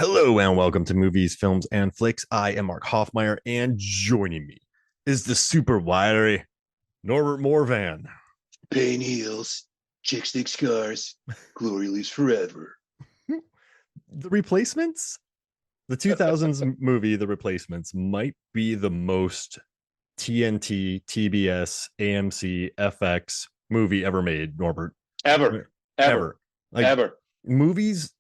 Hello and welcome to Movies, Films, and Flicks. I am Mark Hoffmeyer, and joining me is the super wiry Norbert Morvan. Pain heals, chick stick scars, glory lives forever. The Replacements, the 2000s movie, The Replacements, might be the most TNT, TBS, AMC, FX movie ever made, Norbert. Ever, ever, Ever. Like ever. movies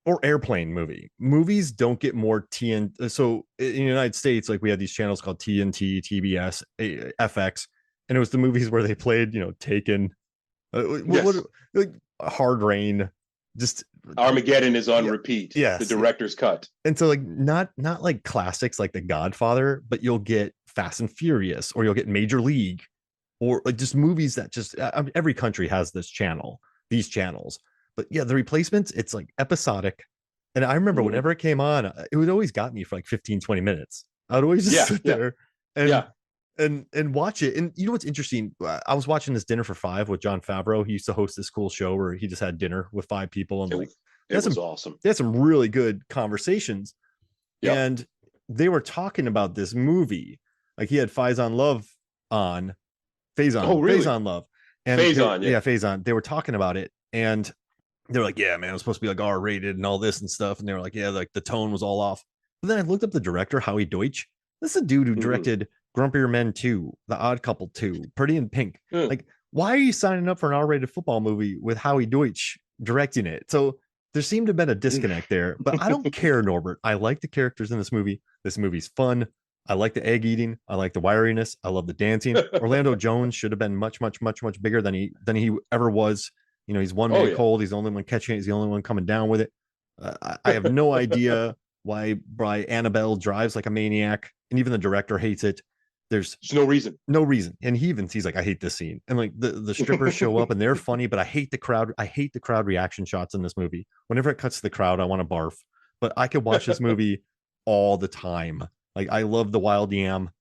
or airplane movies don't get more TNT. So in the United States, like we had these channels called TNT, TBS, FX, and it was the movies where they played, Taken, Yes. like Hard Rain, just Armageddon is on yeah, repeat. The yes. director's cut. And so like not like classics like The Godfather, but you'll get Fast and Furious, or you'll get Major League, or like just movies that just every country has these channels. But yeah, The Replacements, it's like episodic. And I remember Mhm. whenever it came on, it would always got me for like 15, 20 minutes. I'd always just Yeah, sit yeah, there and yeah. watch it. And you know what's interesting? I was watching this Dinner for Five with Jon Favreau. He used to host this cool show where he just had dinner with five people, and like It, they it had was some awesome. they had some really good conversations. Yep. And they were talking about this movie. Like he had Faison Love on, Oh, really? Faison Love. And Phase on, yeah. yeah, Faison. They were talking about it, and they were like, yeah, man, it was supposed to be like R rated and all this and stuff. And they were like, yeah, like the tone was all off. But then I looked up the director, Howie Deutch. This is a dude who Mhm. directed Grumpier Men 2, The Odd Couple 2, Pretty in Pink. Mm. Like, why are you signing up for an R rated football movie with Howie Deutch directing it? So there seemed to have been a disconnect there, but I don't care, Norbert. I like the characters in this movie. This movie's fun. I like the egg eating. I like the wiriness. I love the dancing. Orlando Jones should have been much, much, much, much bigger than he ever was. He's one Oh, man yeah. cold. He's the only one catching it. He's the only one coming down with it. I have no idea why Annabelle drives like a maniac, and even the director hates it. There's There's no reason. no reason, and he's like, I hate this scene, and like the strippers show up and they're funny, but I hate the crowd. I hate the crowd reaction shots in this movie. Whenever it cuts to the crowd, I want to barf. But I could watch this movie all the time. Like I love the wild yam.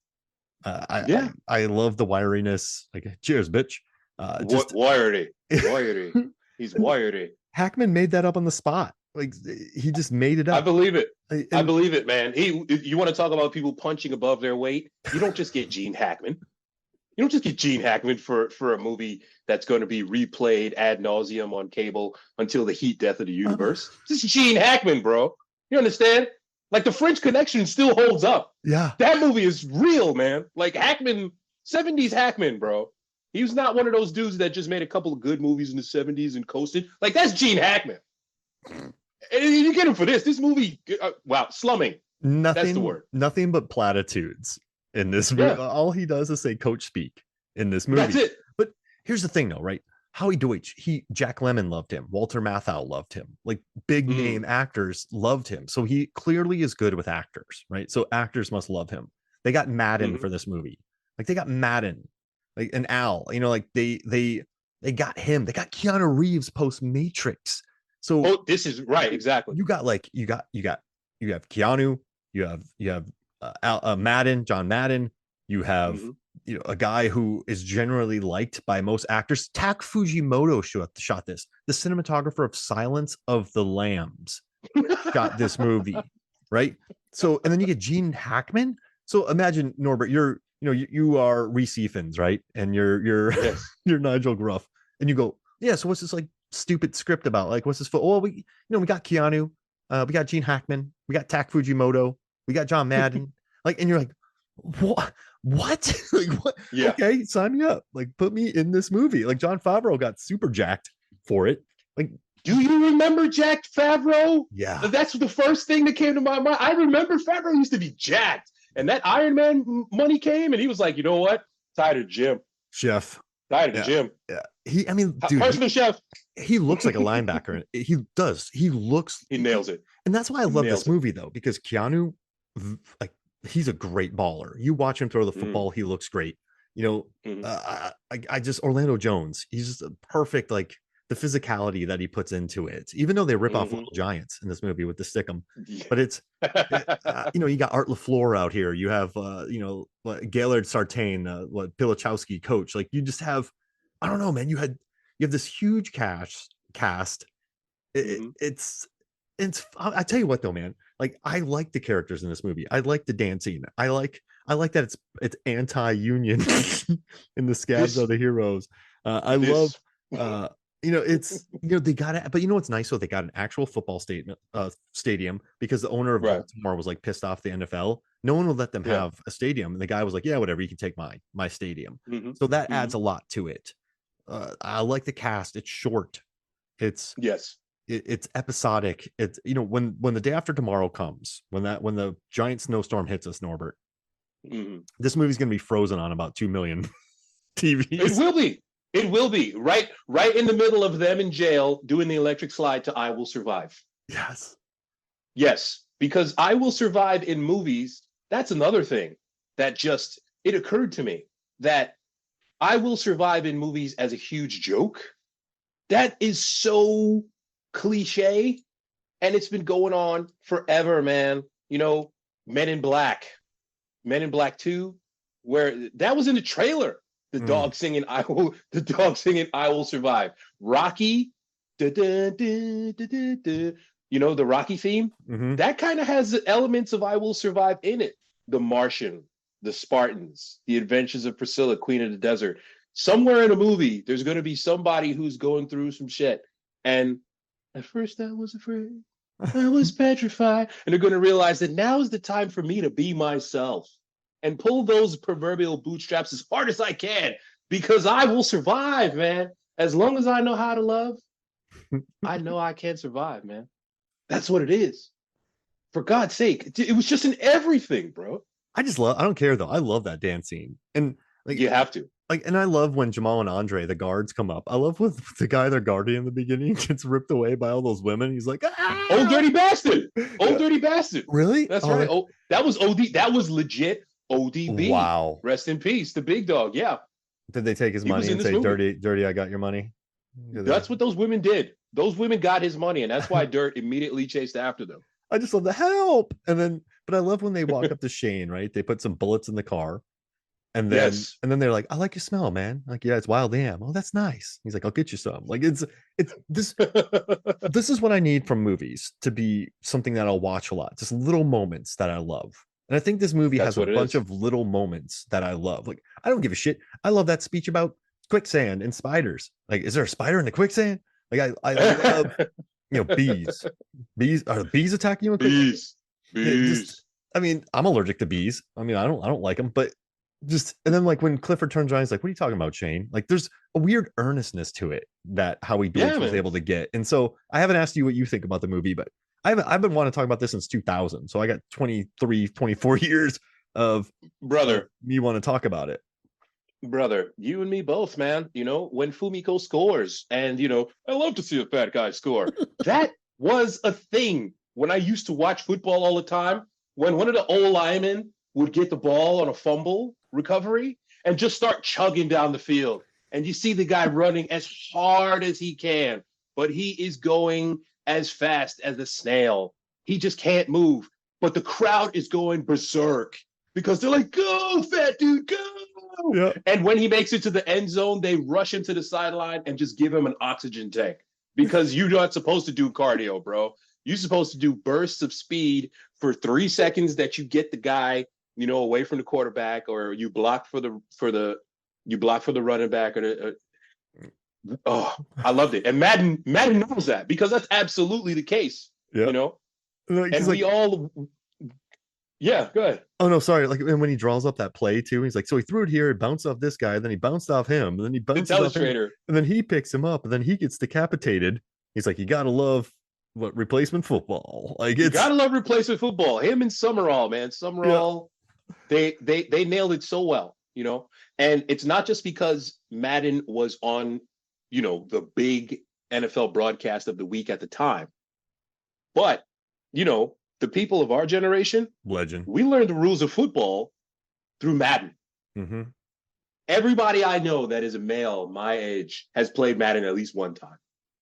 Yeah. I love the wiriness. Like cheers, bitch. What Just wiry? Wiry. He's wiry. Hackman made that up on the spot. Like he just made it I up. believe it. I And believe it, man. You want to talk about people punching above their weight? You don't just get Gene Hackman. You don't just get Gene Hackman for a movie that's going to be replayed ad nauseum on cable until the heat death of the universe. This is Gene Hackman, bro. You understand? Like the French Connection still holds up. yeah, That movie is real, man. Like Hackman, 70s Hackman, bro. He was not one of those dudes that just made a couple of good movies in the 70s and coasted. Like that's Gene Hackman. And you get him for this. This movie, wow, slumming. That's the word. nothing but platitudes in this movie. Yeah, All he does is say coach speak in this that's movie. it. But here's the thing though, right? Howie Deutch, Jack Lemmon loved him, Walter Matthau loved him, like big name Mm. actors loved him. So he clearly is good with actors, right? So actors must love him. They got Madden Mm-hmm. for this movie. Like they got Madden, like an Al, like they got him. They got Keanu Reeves post Matrix. So Oh, this is right, exactly. you got like you have Keanu, you have Madden, John Madden, you have Mm-hmm. a guy who is generally liked by most actors. Tak Fujimoto shot this. The cinematographer of Silence of the Lambs shot this movie, right? So and then you get Gene Hackman. So imagine Norbert, you are Reese Ifans, right? And you're Yes. you're Nigel Gruff, and you go, yeah. So what's this like stupid script about? Like, what's this for? Well, we got Keanu, we got Gene Hackman, we got Tak Fujimoto, we got John Madden, like, and you're like, what? What? Like, what? Yeah. Okay, sign me up. Like, put me in this movie. Like, Jon Favreau got super jacked for it. Like, Do you remember Jack Favreau? yeah, That's the first thing that came to my mind. I remember Favreau used to be jacked. And that Iron Man money came, and he was like, you know what? Tired of Jim. chef. Tired of Yeah, Jim. yeah. I mean, dude, Personal chef. he looks like a linebacker. He does. He looks. He nails it. And that's why I He love nails this it. movie though, because Keanu, like, he's a great baller. You watch him throw the Mm, football, he looks great. mhm. I just Orlando Jones, he's just a perfect, like the physicality that he puts into it. Even though they rip off Mhm. Little Giants in this movie with the stickum, Yeah. but you got Art LaFleur out here. You have Gaylord Sartain, what Pilichowski coach. Like you just have, I don't know, man. You have this huge cast. Mhm. It's I tell you what though, man. Like I like the characters in this movie. I like the dancing. I like that it's anti-union in the scabs are This the heroes. I love this uh it's they got it, but what's nice though, they got an actual football stadium because the owner of right. Baltimore was like pissed off the NFL. No one would let them Yeah. have a stadium. And the guy was like, yeah, whatever, you can take my stadium. Hmm. So that Hmm. adds a lot to it. I like the cast. It's short. It's Yes. it's episodic. It's when the day after tomorrow comes, when the giant snowstorm hits us, Norbert, Hmm. this movie's gonna be frozen on about 2 million It TVs. will be. It will be right in the middle of them in jail doing the electric slide to "I Will Survive." Yes. Yes, because "I Will Survive" in movies. That's another thing that just it occurred to me that "I Will Survive" in movies as a huge joke. That is so cliche, and it's been going on forever, man. Men in Black, Men in Black 2, where that was in the trailer. Mm. The dog singing "I Will Survive." Rocky, da, da, da, da, da, da, the Rocky theme, Hmm. that kind of has elements of "I Will Survive" in it. The Martian, the Spartans, the Adventures of Priscilla, Queen of the Desert. Somewhere in a movie, there's going to be somebody who's going through some shit. And at first I was afraid. I was petrified. And they're going to realize that now is the time for me to be myself and pull those proverbial bootstraps as hard as I can because I will survive, man. As long as I know how to love, I know I can survive, man. That's what it is. For God's sake, it was just in everything, bro. I don't care though. I love that dance scene. And like You have to. and I love when Jamal and Andre, the guards, come up. I love when the guy they're guarding in the beginning gets ripped away by all those women. He's like, Old ah! dirty bastard. Old Yeah. dirty bastard. Really? That's Oh, right. Oh, that was OD. That was legit ODB. wow. Rest in peace, the big dog. Yeah, Did they take his he was money in and this say, movie. "Dirty, dirty, I got your money"? That's what those women did. Those women got his money, and that's why Dirt immediately chased after them. I just love the help. But I love when they walk up to Shane, right? They put some bullets in the car, and then Yes. and then they're like, "I like your smell, man." Like, yeah, it's wild ham. Oh, that's nice. He's like, "I'll get you some." Like, it's this. This is what I need from movies to be something that I'll watch a lot. Just little moments that I love. And I think this movie That's has a what it bunch is. of little moments that I love. Like, I don't give a shit. I love that speech about quicksand and spiders. Like, is there a spider in the quicksand? Like, I love, bees. Bees are the bees attacking you in quicksand? Bees. Just, Bees. I mean, I'm allergic to bees. I mean, I don't like them, but just, and then like when Clifford turns around, he's like, "What are you talking about, Shane?" Like, there's a weird earnestness to it that Howie Yeah, Deutch was man. able to get. And so I haven't asked you what you think about the movie, but I've been wanting to talk about this since 2000. So I got 23, 24 years of Brother. me want to talk about it. Brother, you and me both, man. When Fumiko scores, and I love to see a fat guy score. That was a thing when I used to watch football all the time. When one of the old linemen would get the ball on a fumble recovery and just start chugging down the field, and you see the guy running as hard as he can, but he is going as fast as a snail. He just can't move, but the crowd is going berserk because they're like, "Go, fat dude, go!" Yeah. And when he makes it to the end zone, they rush him to the sideline and just give him an oxygen tank because you're not supposed to do cardio, bro. You're supposed to do bursts of speed for 3 seconds that you get the guy, away from the quarterback, or you block for the running back, oh, I loved it. And Madden knows that because that's absolutely the case, Yeah. Like, and we all, yeah, go ahead. Oh no, sorry. Like, and when he draws up that play too, he's like, so he threw it here, it bounced off this guy, then he bounced off him, and then he The bounces off him, telestrator. and then he picks him up, and then he gets decapitated. He's like, you gotta love replacement football. Like, You it's gotta love replacement football. Him and Summerall, man. yeah, Summerall, they nailed it so well, And it's not just because Madden was on, the big NFL broadcast of the week at the time, but the people of our generation, legend. we learned the rules of football through Madden. Mm-hmm. Everybody I know that is a male my age has played Madden at least one time,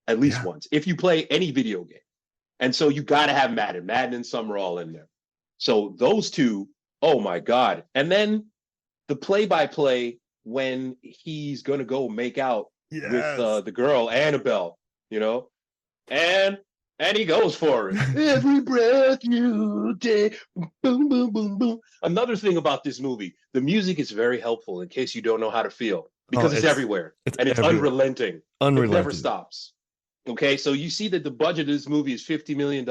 at least once. If you play any video game, and so you got to have Madden and Summerall in there. So those two, oh my God! And then the play-by-play when he's gonna go make out with Yes. the girl Annabelle, and And he goes for it. Every breath you take. Boom, boom, boom, boom. Another thing about this movie, the music is very helpful in case you don't know how to feel Oh, because it's everywhere it's and it's everywhere. unrelenting. It never Unrelenting. stops. Okay, so you see that the budget of this movie is $50 million,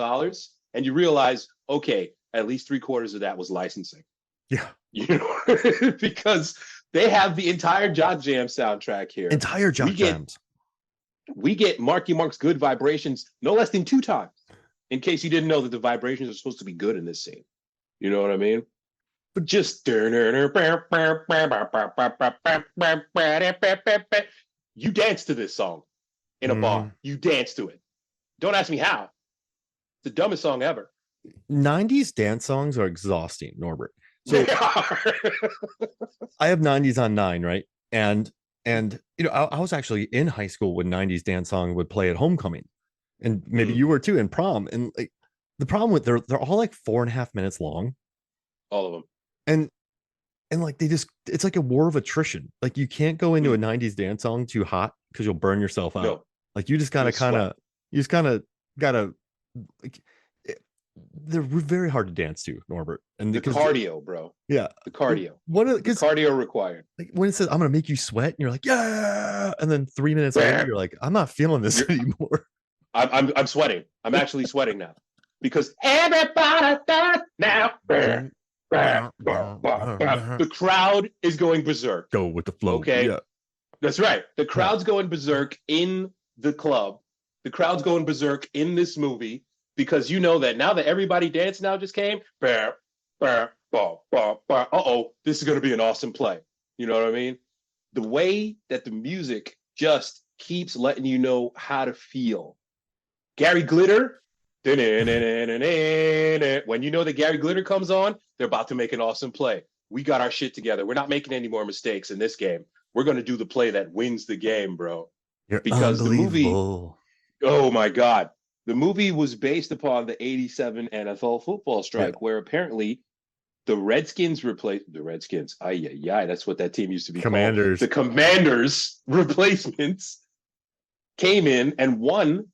and you realize, okay, at least three-quarters of that was licensing. Yeah. You know, because they have the entire Jock Jam soundtrack here. Entire Jock Jams. We get Marky Mark's Good Vibrations no less than 2 times, in case you didn't know that the vibrations are supposed to be good in this scene. You know what I mean? But just you dance to this song in a bar. You dance to it. Don't ask me how. It's the dumbest song ever. 90s dance songs are exhausting, Norbert. So They are. I have 90s on 9, right? And you know, I was actually in high school when 90s dance song would play at homecoming. And maybe you were too in prom. And like the problem with they're all like 4.5 minutes long. All of them. And like it's like a war of attrition. Like you can't go into a 90s dance song too hot because you'll burn yourself out. No. Like you just gotta gotta like they're very hard to dance to, Norbert. And the cardio, bro. Yeah, the cardio. The cardio required. Like when it says I'm gonna make you sweat, and you're like, yeah, and then 3 minutes later, you're like, I'm not feeling this anymore. I'm sweating. I'm actually sweating now because everybody does now. The crowd is going berserk. Go with the flow. Okay, yeah, that's right. The crowd's going berserk in the club. The crowd's going berserk in this movie. Because you know that now that everybody dance now just came, this is going to be an awesome play. You know what I mean? The way that the music just keeps letting you know how to feel. Gary Glitter, when you know that Gary Glitter comes on, they're about to make an awesome play. We got our shit together. We're not making any more mistakes in this game. We're going to do the play that wins the game, bro. Because the movie, oh my God. The movie was based upon the 87 NFL football strike, where apparently the Redskins replaced the Redskins. That's what that team used to be Commanders. called. The Commanders replacements came in and won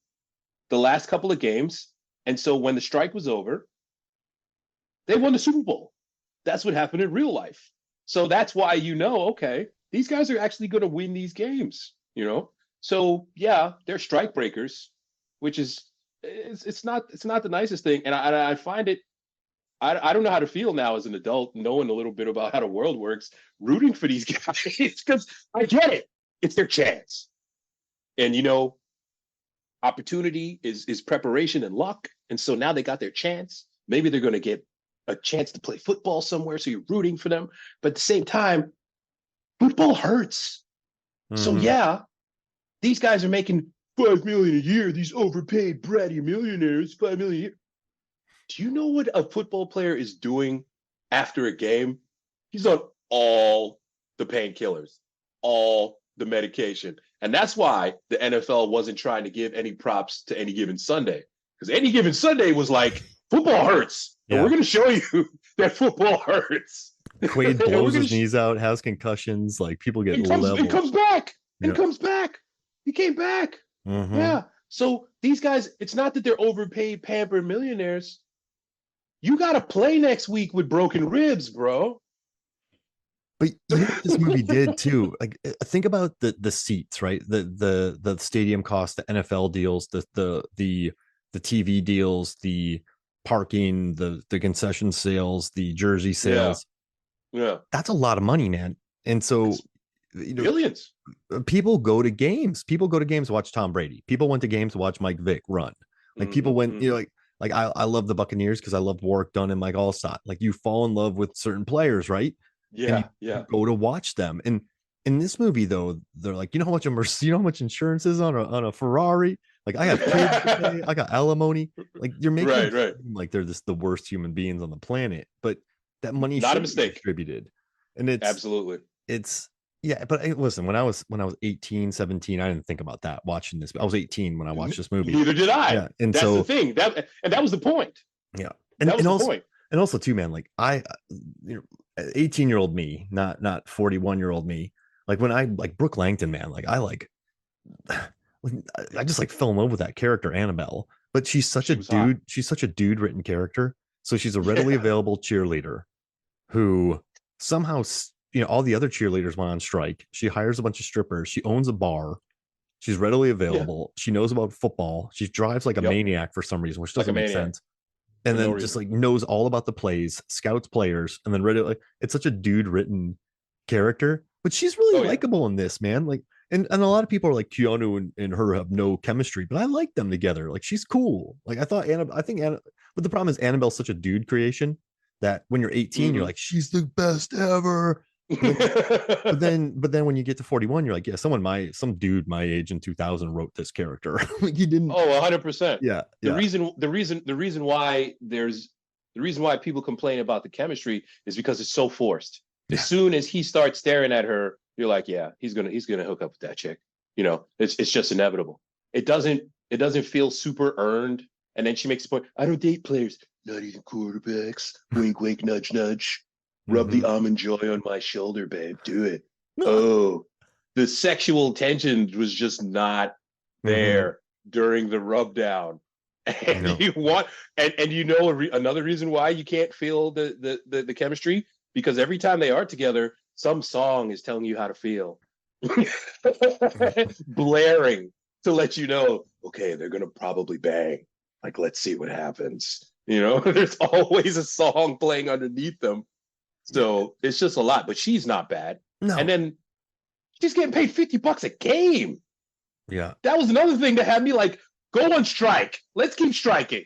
the last couple of games. And so when the strike was over, they won the Super Bowl. That's what happened in real life. So that's why okay, these guys are actually going to win these games, So yeah, they're strike breakers, which is it's not the nicest thing, and I find it. I don't know how to feel now as an adult, knowing a little bit about how the world works, rooting for these guys because I get it. It's their chance, and opportunity is preparation and luck, and so now they got their chance. Maybe they're going to get a chance to play football somewhere, so you're rooting for them. But at the same time, football hurts. So yeah, these guys are making $5 million a year. These overpaid bratty millionaires, $5 million a year. Do you know what a football player is doing after a game? He's on all the painkillers, all the medication. And that's why the NFL wasn't trying to give any props to Any Given Sunday. Because Any Given Sunday was like, football hurts. Yeah. And we're going to show you that football hurts. Quaid blows his knees out, has concussions. Like people get leveled. It comes back. It comes back. He came back. Yeah. So these guys, it's not that they're overpaid, pampered millionaires. You got to play next week with broken ribs, bro. But you know what this movie did too? Like, think about the seats, right? The stadium cost, the NFL deals, the TV deals, the parking, the concession sales, the jersey sales. Yeah. That's a lot of money, man. And so billions. People go to games. People go to games to watch Tom Brady. People went to games to watch Mike Vick run. Like people went, like I love the Buccaneers because I loved Warwick Dunn and Mike Allstott. Like you fall in love with certain players, right? Yeah. You go to watch them. And in this movie, though, they're like, you know how much insurance is on a Ferrari? Like I have kids to pay, I got alimony. Like you're making it seem like they're just the worst human beings on the planet. But that money not should a mistake. Be distributed. And it's absolutely. Yeah, but listen, when I was 18, 17, I didn't think about that watching this. I was 18 when I watched this movie. Neither did I. Yeah, and that's the thing. That was the point. Yeah. And that was the point. And also too, man, like 18-year-old me, not 41-year-old me. Like when I like Brooke Langton, man, like I just like fell in love with that character, Annabelle. but she's such a She was hot. dude. She's such a dude written character. So she's a readily Yeah. available cheerleader who somehow, all the other cheerleaders went on strike. She hires a bunch of strippers. She owns a bar. She's readily Yeah. available. She knows about football. She drives like a Yep. maniac for some reason, which Like a doesn't make maniac sense. And for no then just reason. like knows all about the plays, scouts players, and then ready. Like it's such a dude written character, but she's really Oh yeah. likable in this, man. Like, and a lot of people are like Keanu and her have no chemistry, but I like them together. Like she's cool. Like I think Anna, but the problem is Annabelle's such a dude creation that when you're 18, you're Mhm. like, she's the best ever. But then when you get to 41, you're like, yeah, some dude my age in 2000 wrote this character. Like he didn't. Oh, 100%. Yeah, The yeah, reason why people complain about the chemistry is because it's so forced. As yeah. soon as he starts staring at her, you're like, yeah, he's gonna hook up with that chick. It's just inevitable. It doesn't feel super earned. And then she makes the point, I don't date players, not even quarterbacks. Wink, wink, nudge, nudge. Rub the Mhm. almond joy on my shoulder, babe. Do it. No. Oh, the sexual tension was just not Mhm. there during the rub down. And No. you want and another reason why you can't feel the chemistry, because every time they are together, some song is telling you how to feel. Blaring to let you know, okay, they're gonna probably bang. Like, let's see what happens. There's always a song playing underneath them. So it's just a lot, but she's not bad. And No. then she's getting paid $50 a game. Yeah. That was another thing that had me like, go on strike. Let's keep striking.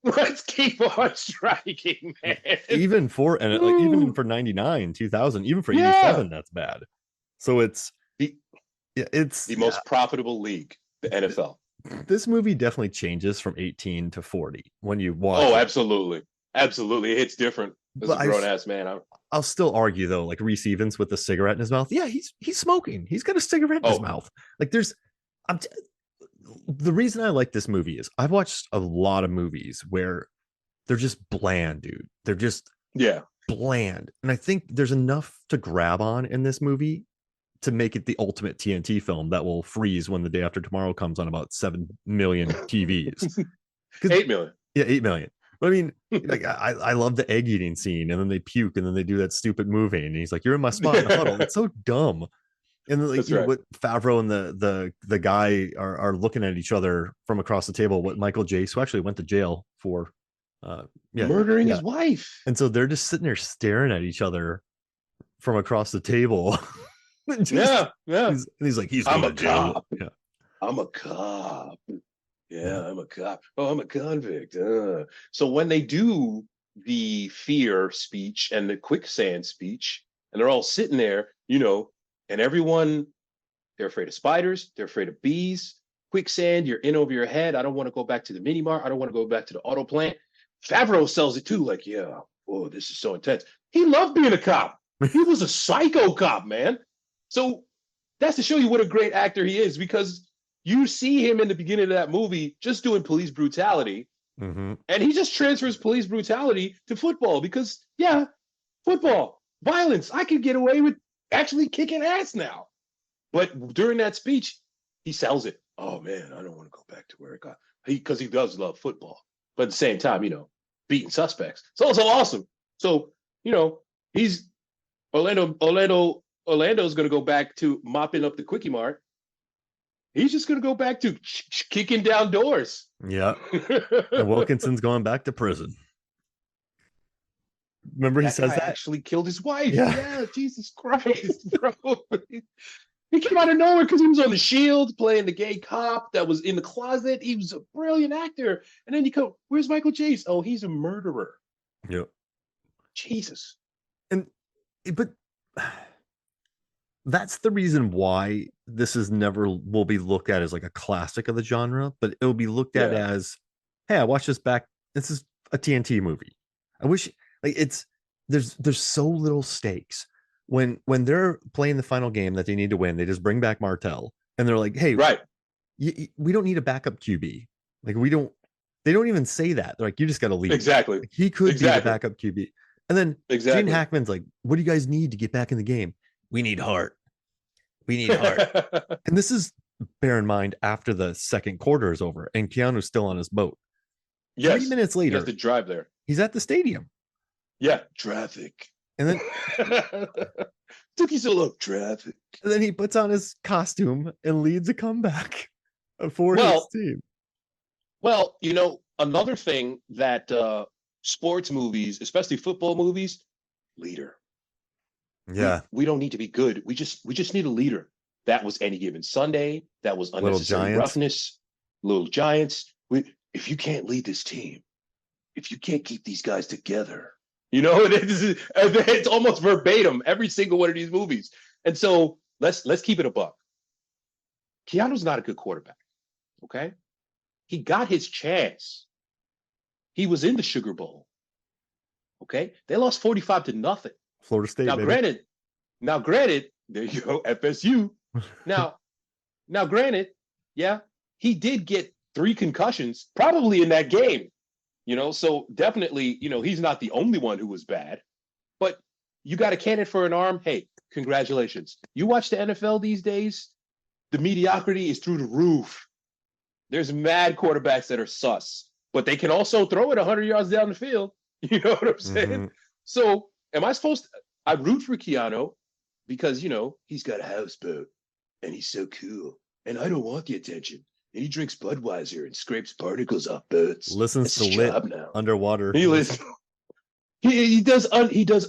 Let's keep on striking, man. Even for and like even for 99, 2000, even for Yeah. 87, that's bad. So it's The, yeah, it's the most profitable league, the NFL. this movie definitely changes from 18 to 40 when you watch Oh, it. absolutely. Absolutely. It hits different as a But grown ass man. I'll still argue though, like Reese Evans with the cigarette in his mouth. Yeah, he's smoking. He's got a cigarette in his Oh, mouth. Like I'm the reason I like this movie is I've watched a lot of movies where they're just bland, dude. They're just yeah. bland. And I think there's enough to grab on in this movie to make it the ultimate TNT film that will freeze when the day after tomorrow comes on about 7 million TVs. 8 million. Yeah, 8 million. But I mean, like I love the egg eating scene, and then they puke, and then they do that stupid moving, and he's like, "You're in my spot in the huddle." It's so dumb. And then, like, That's right. what Favreau and the guy are looking at each other from across the table. What Michael Jace, who actually went to jail for, yeah, Murdering yeah, his wife. and so they're just sitting there staring at each other from across the table. Yeah, yeah. He's like, he's I'm going a to jail. cop. Yeah, I'm a cop. yeah. Yeah, I'm a cop. Oh, I'm a convict. So when they do the fear speech and the quicksand speech, and they're all sitting there, and everyone, they're afraid of spiders, they're afraid of bees, quicksand, you're in over your head. I don't want to go back to the mini mart. I don't want to go back to the auto plant. Favreau sells it too, like, yeah, oh, this is so intense. He loved being a cop. He was a psycho cop, man. So that's to show you what a great actor he is, because you see him in the beginning of that movie just doing police brutality, Mm-hmm. and he just transfers police brutality to football because, yeah, football, violence. I can get away with actually kicking ass now. But during that speech, he sells it. Oh, man, I don't want to go back to where it got. Because he does love football. But at the same time, beating suspects. It's also awesome. So, he's Orlando's going to go back to mopping up the Quickie Mart. He's just going to go back to kicking down doors. Yeah. And Wilkinson's going back to prison. Remember he That says guy that? actually killed his wife. Yeah. Yeah, Jesus Christ, bro. He came out of nowhere because he was on The Shield playing the gay cop that was in the closet. He was a brilliant actor. And then you go, where's Michael Jace? Oh, he's a murderer. Yep. Jesus. But that's the reason why this is never will be looked at as like a classic of the genre, but it'll be looked at Yeah. as, hey, I watched this back. This is a TNT movie. I wish like there's so little stakes when they're playing the final game that they need to win. They just bring back Martell and they're like, hey, Right. we don't need a backup QB. Like they don't even say that. They're like, you just got to leave. Exactly. Like, he could be the Exactly. backup QB. And then Exactly. Gene Hackman's like, what do you guys need to get back in the game? We need heart. We need heart. And this is bear in mind, after the second quarter is over and Keanu's still on his boat. Yes. 3 minutes He has later, to drive there. he's at the stadium. Yeah. Traffic. And then Took you so long. Traffic. and then he puts on his costume and leads a comeback for his Well, team. well, another thing that sports movies, especially football movies, leader. Yeah. We don't need to be good. We just need a leader. That was Any Given Sunday. That was Little Unnecessary Giants. Roughness. Little Giants. If you can't lead this team, if you can't keep these guys together, it's almost verbatim every single one of these movies. And so let's keep it a buck. Keanu's not a good quarterback. Okay, he got his chance. He was in the Sugar Bowl. Okay, they lost 45-0. Florida State. Now, granted, there you go, FSU. Now, granted, yeah, he did get 3 concussions, probably in that game. So definitely, he's not the only one who was bad. But you got a candidate for an arm. Hey, congratulations. You watch the NFL these days, the mediocrity is through the roof. There's mad quarterbacks that are sus, but they can also throw it 100 yards down the field. You know what I'm saying? Mm-hmm. So am I supposed to? I root for Keanu because, he's got a houseboat and he's so cool. And I don't want the attention. And he drinks Budweiser and scrapes particles off boats. Listens to lit underwater. He listens. He does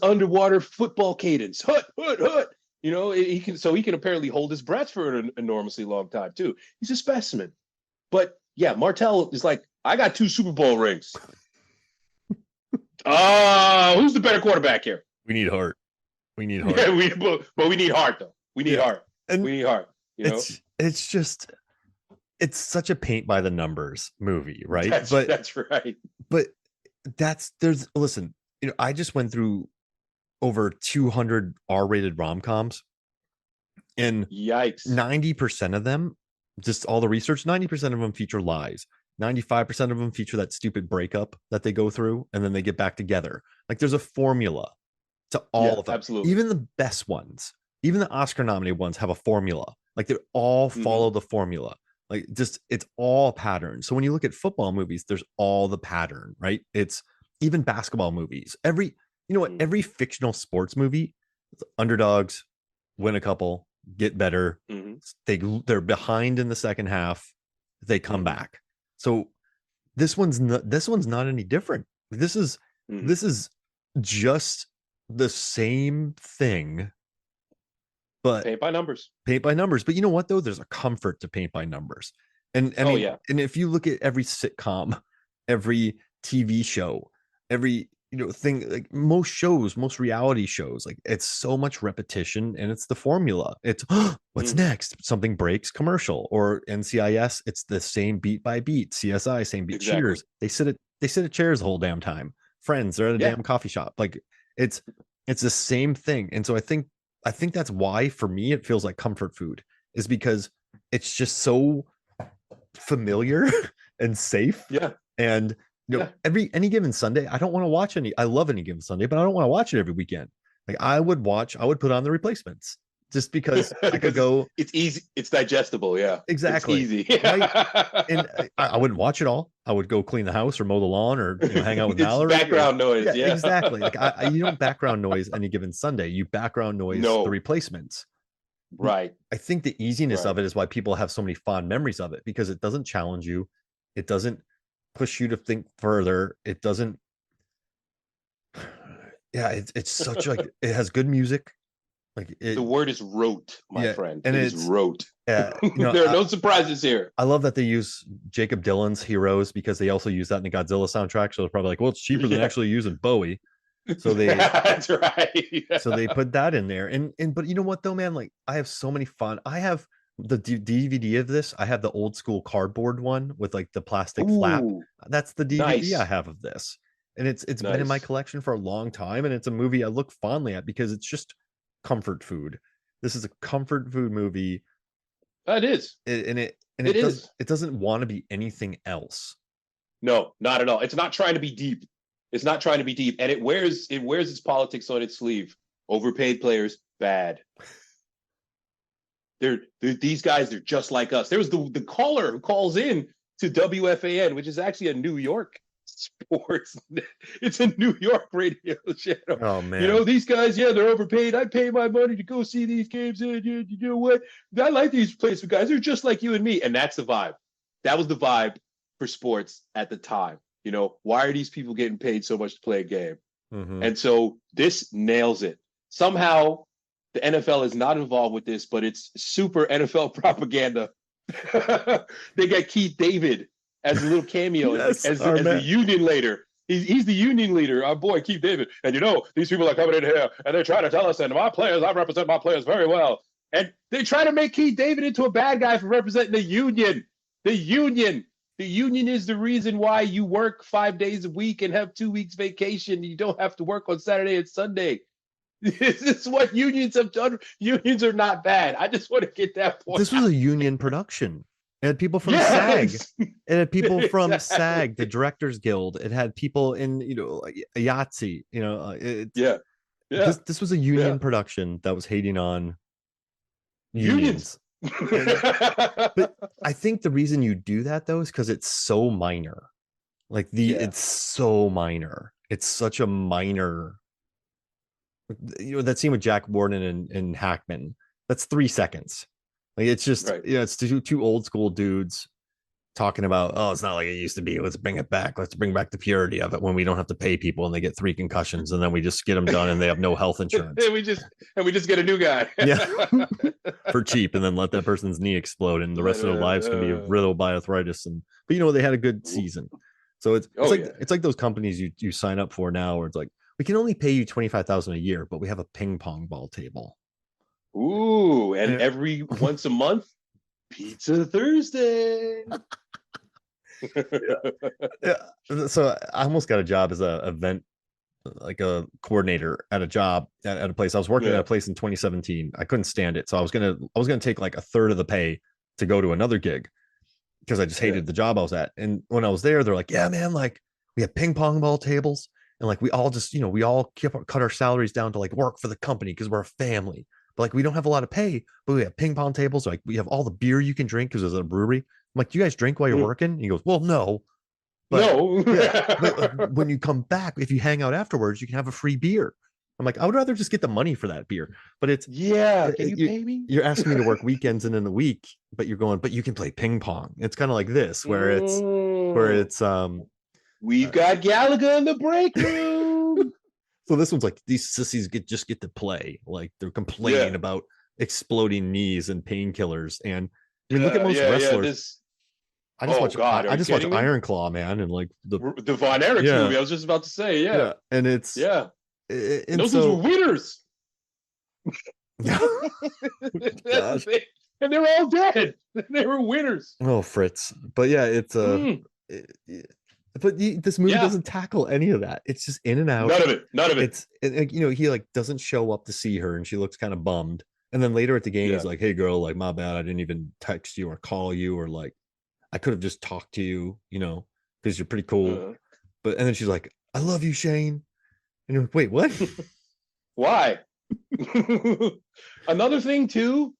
underwater football cadence. Hut, hut, hut. He can apparently hold his breath for an enormously long time too. He's a specimen. But yeah, Martell is like, I got 2 Super Bowl rings. Who's the better quarterback here? We need heart. Yeah, but we need heart though. We need heart. And we need heart. It's just, it's such a paint by the numbers movie, right? That's right. But listen, I just went through over 200 R-rated rom-coms, and yikes, 90% of them, just all the research, 90% of them feature lies. 95% of them feature that stupid breakup that they go through and then they get back together. Like, there's a formula to all of them. Absolutely. Even the best ones, even the Oscar nominated ones, have a formula. Like, they all follow the formula. Like, just, it's all patterns. So when you look at football movies, there's all the pattern, right? It's even basketball movies. Every fictional sports movie, underdogs win a couple, get better. They're behind in the second half, they come back. So this one's not any different. This is just the same thing, but paint by numbers. But you know what though? There's a comfort to paint by numbers. And and if you look at every sitcom, every TV show, every thing, like most reality shows, like, it's so much repetition and it's the formula. It's what's next? Something breaks, commercial. Or NCIS, it's the same beat by beat. CSI, same beat. Exactly. Cheers, they sit at chairs the whole damn time. Friends, they're at a damn coffee shop. Like, it's the same thing. And so I think that's why for me it feels like comfort food, is because it's just so familiar and safe. Yeah. And any given Sunday, I don't want to watch I love Any Given Sunday, but I don't want to watch it every weekend. Like, I would put on The Replacements just because I could go. It's easy. It's digestible. Yeah, exactly. It's easy. Right? And I wouldn't watch it all. I would go clean the house or mow the lawn or hang out with Mallory. Background noise. Yeah, exactly. Like, you don't background noise Any Given Sunday. You background noise The Replacements. Right. I think the easiness of it is why people have so many fond memories of it, because it doesn't challenge you. It doesn't push you to think further. It doesn't. Yeah, it's such like, it has good music. Like, the word is rote, my friend. And it's rote. There are no surprises here. I love that they use Jacob Dylan's Heroes, because they also use that in the Godzilla soundtrack. So they're probably like, well, it's cheaper than actually using Bowie. So they that's right. So they put that in there. And but you know what though, man? Like, I have so many fun. I have the DVD of this. I have the old school cardboard one with like the plastic flap. That's the DVD I have of this. And it's been in my collection for a long time. And it's a movie I look fondly at because it's just comfort food. This is a comfort food movie. It is. It doesn't want to be anything else. No, not at all. It's not trying to be deep. It's not trying to be deep. And it wears its politics on its sleeve. Overpaid players, bad. these guys, they're just like us. There was the caller who calls in to WFAN, which is actually a New York sports. It's a New York radio channel. Oh man, These guys, they're overpaid. I pay my money to go see these games. You know what? I like these placement guys. They're just like you and me. And that's the vibe. That was the vibe for sports at the time. Why are these people getting paid so much to play a game? mm-hmm. And so this nails it. Somehow the NFL is not involved with this, but it's super NFL propaganda. They got Keith David as a little cameo, yes, as the union leader. He's the union leader, our boy Keith David. And these people are coming in here and they're trying to tell us, and I represent my players very well. And they try to make Keith David into a bad guy for representing the union. The union. The union is the reason why you work 5 days a week and have 2 weeks vacation. You don't have to work on Saturday and Sunday. This is what unions have done. Unions are not bad. I just want to get that point. This was a union production. It had people from SAG. It had people from SAG, the Directors Guild. It had people in, Yahtzee. This was a union production that was hating on unions. But I think the reason you do that though is because it's so minor. It's so minor. It's such a minor. That scene with Jack Warden and Hackman. That's 3 seconds. It's just it's two old school dudes talking about, oh, it's not like it used to be. Let's bring it back. Let's bring back the purity of it when we don't have to pay people and they get 3 concussions and then we just get them done and they have no health insurance. and we just get a new guy. For cheap, and then let that person's knee explode and the rest of their lives can be riddled by arthritis. But they had a good season. So it's like those companies you sign up for now where it's like, we can only pay you $25,000 a year, but we have a ping pong ball table. Ooh, and every once a month, Pizza Thursday. So I almost got a job as a event, like a coordinator at a job at a place. I was working at a place in 2017. I couldn't stand it, so I was gonna take like a third of the pay to go to another gig because I just hated the job I was at. And when I was there, they're like, "Yeah, man, like we have ping pong ball tables, and like we all just we all cut our salaries down to like work for the company because we're a family." But like we don't have a lot of pay, but we have ping pong tables. Like we have all the beer you can drink because there's a brewery. I'm like, do you guys drink while you're working? And he goes, well, no. But, no. But when you come back, if you hang out afterwards, you can have a free beer. I'm like, I would rather just get the money for that beer. But it's can you pay me? You're asking me to work weekends and in the week, but you're going, but you can play ping pong. It's kind of like this, where it's we've got Gallagher in the break room. So this one's like these sissies just get to play. Like they're complaining about exploding knees and painkillers. And I mean, look at most wrestlers. I just watched Iron Claw, man, and like the Von Erich movie. I was just about to say, and it's and those were winners. Gosh. And they were all dead. They were winners. Oh, Fritz. But yeah, it's this movie doesn't tackle any of that. It's just in and out. None of it. It's he like doesn't show up to see her, and she looks kind of bummed. And then later at the game, he's like, "Hey, girl, like my bad. I didn't even text you or call you, or like I could have just talked to you, because you're pretty cool." And then she's like, "I love you, Shane." And you're like, "Wait, what? Why?" Another thing too.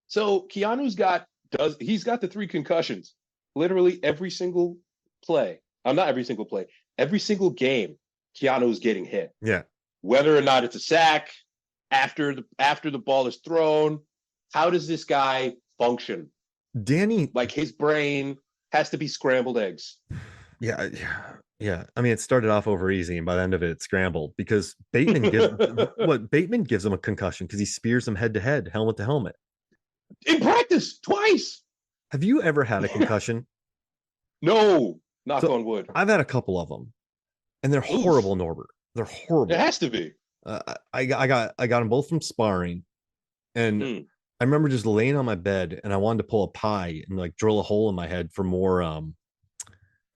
So Keanu's got the 3 concussions. Literally every single play. Not every single play. Every single game, Keanu's getting hit. Yeah. Whether or not it's a sack, after the ball is thrown, how does this guy function? Danny, like his brain has to be scrambled eggs. Yeah. I mean, it started off over easy, and by the end of it, it's scrambled because Bateman gives him a concussion because he spears him head to head, helmet to helmet. In practice, twice. Have you ever had a concussion? No. Knock on wood. I've had a couple of them, and they're horrible, Norbert. They're horrible. It has to be. I got them both from sparring, and I remember just laying on my bed, and I wanted to pull a pie and like drill a hole in my head for more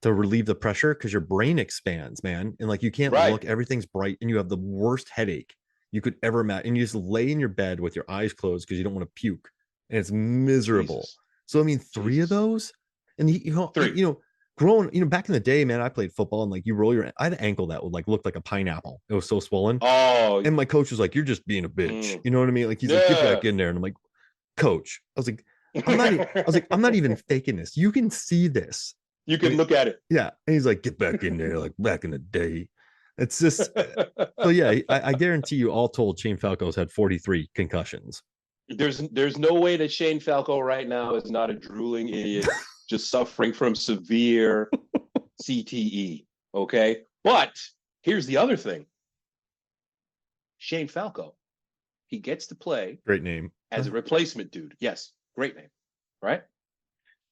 to relieve the pressure because your brain expands, man, and like you can't look. Everything's bright, and you have the worst headache you could ever imagine. And you just lay in your bed with your eyes closed because you don't want to puke, and it's miserable. Jesus. So I mean, 3 of those, and 3. Growing, back in the day, man, I played football and like I had an ankle that would like look like a pineapple. It was so swollen. Oh, and my coach was like, "You're just being a bitch." You know what I mean? Like he's like, "Get back in there," and I'm like, coach. I was like, I'm not even faking this. You can see this. You can look at it. Yeah. And he's like, get back in there, like back in the day. It's just so yeah, I guarantee you all told Shane Falco's had 43 concussions. There's no way that Shane Falco right now is not a drooling idiot just suffering from severe CTE. Okay. But here's the other thing. Shane Falco, he gets to play. Great name. As a replacement dude. Yes. Great name. Right?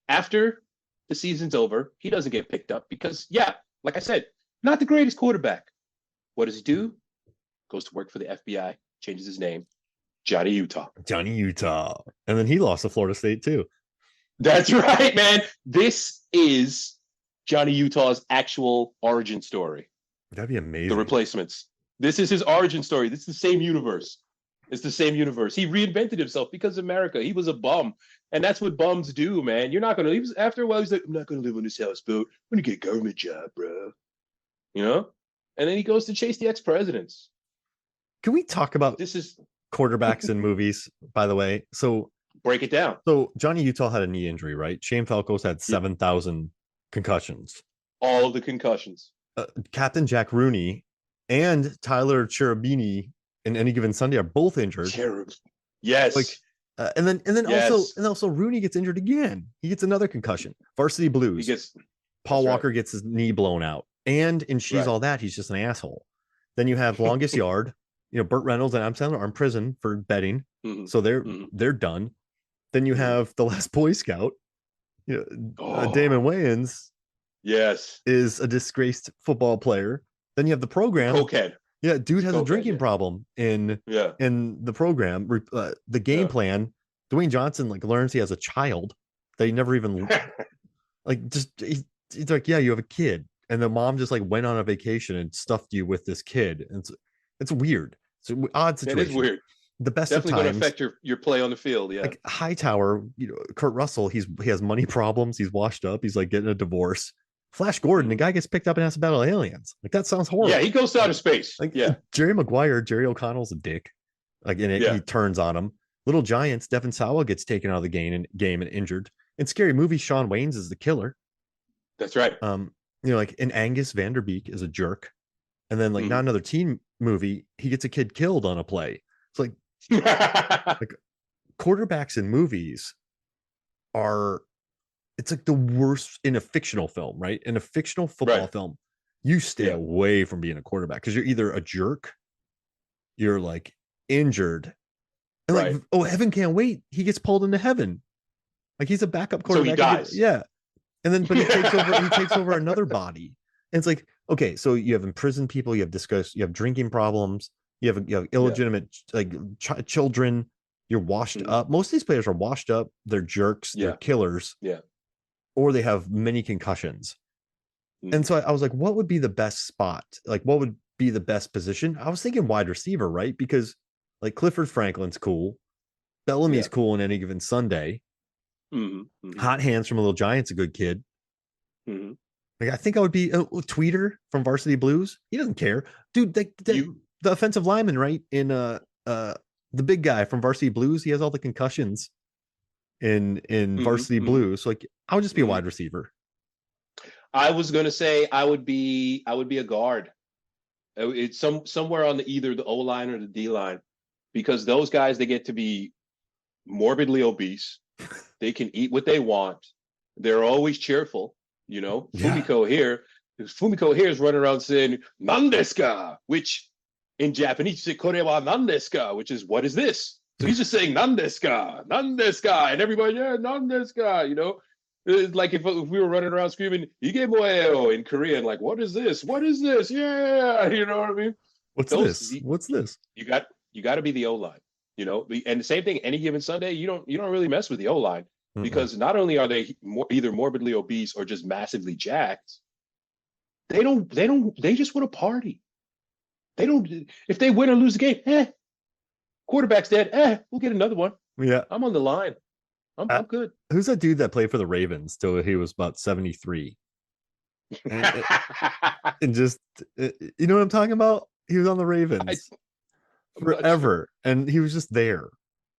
After the season's over, he doesn't get picked up because, yeah, like I said, not the greatest quarterback. What does he do? Goes to work for the FBI, changes his name, Johnny Utah. Johnny Utah. And then he lost to Florida State too. That's right, man. This is Johnny Utah's actual origin story. That'd be amazing. The replacements. This is his origin story. This is the same universe. It's the same universe. He reinvented himself because of America. He was a bum. And that's what bums do, man. You're not going to, after a while, he's like, I'm not going to live on this houseboat. I'm going to get a government job, bro. You know? And then he goes to chase the ex-presidents. Can we talk about this is quarterbacks in movies, by the way? So break it down. So Johnny Utah had a knee injury, right? Shane Falco's had 7,000 concussions. All of the concussions. Captain Jack Rooney and Tyler Cherubini in Any Given Sunday are both injured. Yes. Like, and then yes. also Rooney gets injured again. He gets another concussion. Varsity Blues. Paul Walker gets his knee blown out. And in She's All That, he's just an asshole. Then you have Longest Yard. You know, Burt Reynolds and Adam Sandler are in prison for betting. Mm-hmm. So they're done. Then you have The Last Boy Scout. You know, Damon Wayans. Yes. Is a disgraced football player. Then you have The Program. Cokehead. Yeah, dude has a drinking problem in the program. The game plan, Dwayne Johnson like learns he has a child that he never even like just he's like, yeah, you have a kid. And the mom just like went on a vacation and stuffed you with this kid. And it's weird. It's an odd situation. It is weird. The best definitely of times, going to affect your play on the field. Yeah. Like Hightower, you know, Kurt Russell, he has money problems. He's washed up. He's like getting a divorce. Flash Gordon, the guy gets picked up and has to battle aliens. Like that sounds horrible. Yeah, he goes out of space. Like Jerry Maguire, Jerry O'Connell's a dick. Like in it, he turns on him. Little Giants, Devin Sawa gets taken out of the game and injured. In Scary Movie, Shawn Wayans is the killer. That's right. You know, like in Angus Vanderbeek is a jerk. And then like Not Another Teen Movie, he gets a kid killed on a play. It's like like quarterbacks in movies it's like the worst in a fictional film, right? In a fictional football film, you stay away from being a quarterback because you're either a jerk, you're like injured, and like, heaven can't wait. He gets pulled into heaven. Like he's a backup quarterback. So he dies. Yeah. And then, but he takes over another body. And it's like, okay, so you have imprisoned people, you have drinking problems, you have illegitimate children, you're washed up. Most of these players are washed up, they're jerks, they're killers. Yeah. Or they have many concussions. And so I was like, what would be the best spot? Like, what would be the best position? I was thinking wide receiver, right? Because like Clifford Franklin's cool. Bellamy's cool on Any Given Sunday. Hot Hands from Little Giant's a good kid. Like I think I would be Tweeter from Varsity Blues. He doesn't care, dude. The offensive lineman, right? In the big guy from Varsity Blues, he has all the concussions in Varsity Blues. So like I would just be a wide receiver. I was gonna say I would be a guard. It's somewhere on either the O line or the D line, because those guys, they get to be morbidly obese. They can eat what they want. They're always cheerful. You know, Fumiko here is running around saying "Nandeska," which in Japanese is "Korewa nandeska," which is what is this? So he's just saying "Nandeska, nandeska," and everybody, nandeska. You know, it's like if we were running around screaming "Igemoeo" in Korean, like what is this? What is this? Yeah, you know what I mean? What's this? You got to be the O line. You know, and the same thing. Any Given Sunday, you don't really mess with the O line. Because not only are they either morbidly obese or just massively jacked, they just want to party. They don't, if they win or lose the game, quarterback's dead, we'll get another one. Yeah. I'm on the line. I'm good. Who's that dude that played for the Ravens till he was about 73? And just, you know what I'm talking about? He was on the Ravens forever. And he was just there.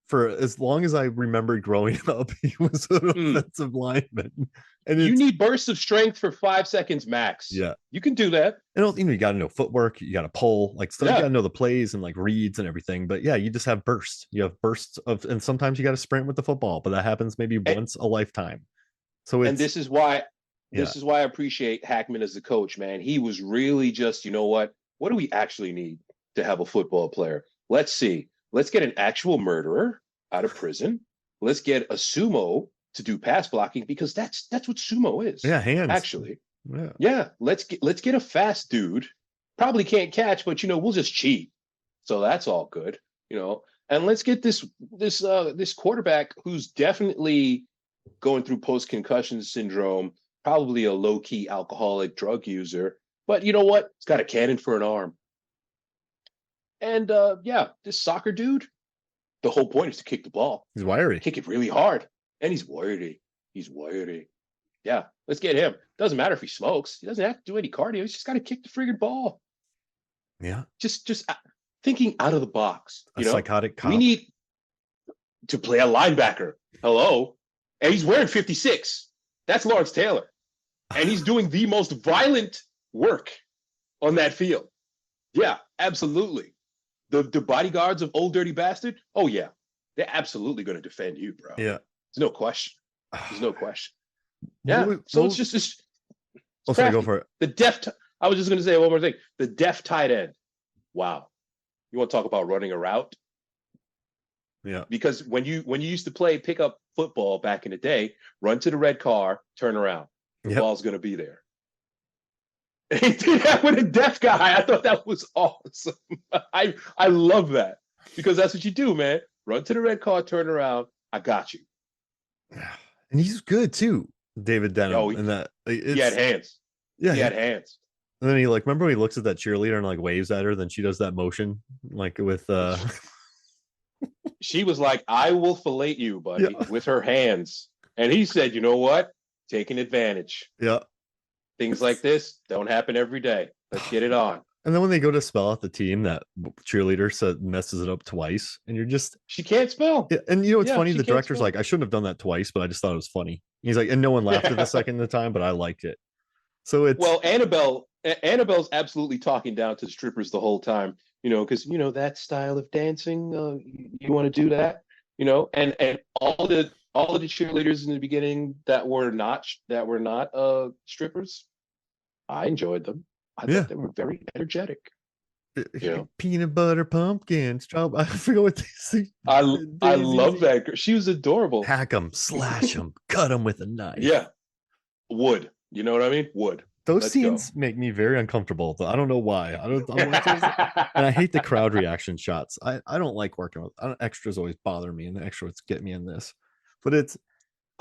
for as long as I remembered growing up, he was an Mm. offensive lineman. And You it's need bursts of strength for 5 seconds max. yeah. You can do that. And you know, you got to know footwork, you got to pull, like stuff, you got Yeah. to know the plays and like reads and everything. But yeah, you just have bursts. You have bursts of, and sometimes you got to sprint with the football, but that happens maybe And, once a lifetime. So and it's yeah, this is why I appreciate Hackman as the coach, man. He was really just, you know what do we actually need to have a football player? Let's see. Let's get an actual murderer out of prison. Let's get a sumo to do pass blocking because that's what sumo is. yeah, hands. Actually. Yeah. Yeah, let's get a fast dude. Probably can't catch, but we'll just cheat. So that's all good, you know. And let's get this quarterback who's definitely going through post concussion syndrome, probably a low key alcoholic drug user, but you know what? He's got a cannon for an arm. And yeah, this soccer dude, the whole point is to kick the ball, He's wiry. kick it really hard, and he's wiry. He's wiry. Yeah, let's get him. Doesn't matter if he smokes. He doesn't have to do any cardio. He's just got to kick the friggin' ball. Yeah. Just thinking out of the box. A psychotic cop. We need to play a linebacker. Hello. And he's wearing 56. That's Lawrence Taylor. And he's doing the most violent work on that field. Yeah, absolutely. The bodyguards of Old Dirty Bastard, oh yeah. They're absolutely going to defend you, bro. Yeah. There's no question. There's no question. Yeah. So it's just this. Sorry, go for it. The deft. I was just going to say one more thing. The deft tight end. Wow. You want to talk about running a route? Yeah. Because when you used to play pickup football back in the day, run to the red car, turn around. The ball's going to be there. And he did that with a deaf guy. I thought that was awesome. I love that because that's what you do, man. Run to the red car, turn around. I got you. And he's good too, David Denham. Oh, and that he had hands. Yeah, he had hands. And then he remember when he looks at that cheerleader and like waves at her, then she does that motion like with She was like, I will fillet you, buddy, Yeah. with her hands. And he said, you know what? Taking advantage. Yeah. Things like this don't happen every day. Let's get it on. And then when they go to spell out the team, that cheerleader messes it up twice, and you're just She can't spell. yeah. And you know what's Yeah, funny? she The can't director's spell. like, I shouldn't have done that twice, but I just thought it was funny. He's like, and no one laughed at the second time, but I liked it. So it's Well, Annabelle's absolutely talking down to the strippers the whole time, because that style of dancing, you want to do that, and all of the cheerleaders in the beginning that were not strippers, I enjoyed them. I Yeah. thought they were very energetic. peanut butter pumpkins. I forget what they say. I love that girl. She was adorable. Hack them, slash them, cut them with a knife. Yeah, wood. You know what I mean? Wood. Those Let's scenes make me very uncomfortable. I don't know why. I don't and I hate the crowd reaction shots. I don't like working with extras. Always bother me, and the extras get me in this. But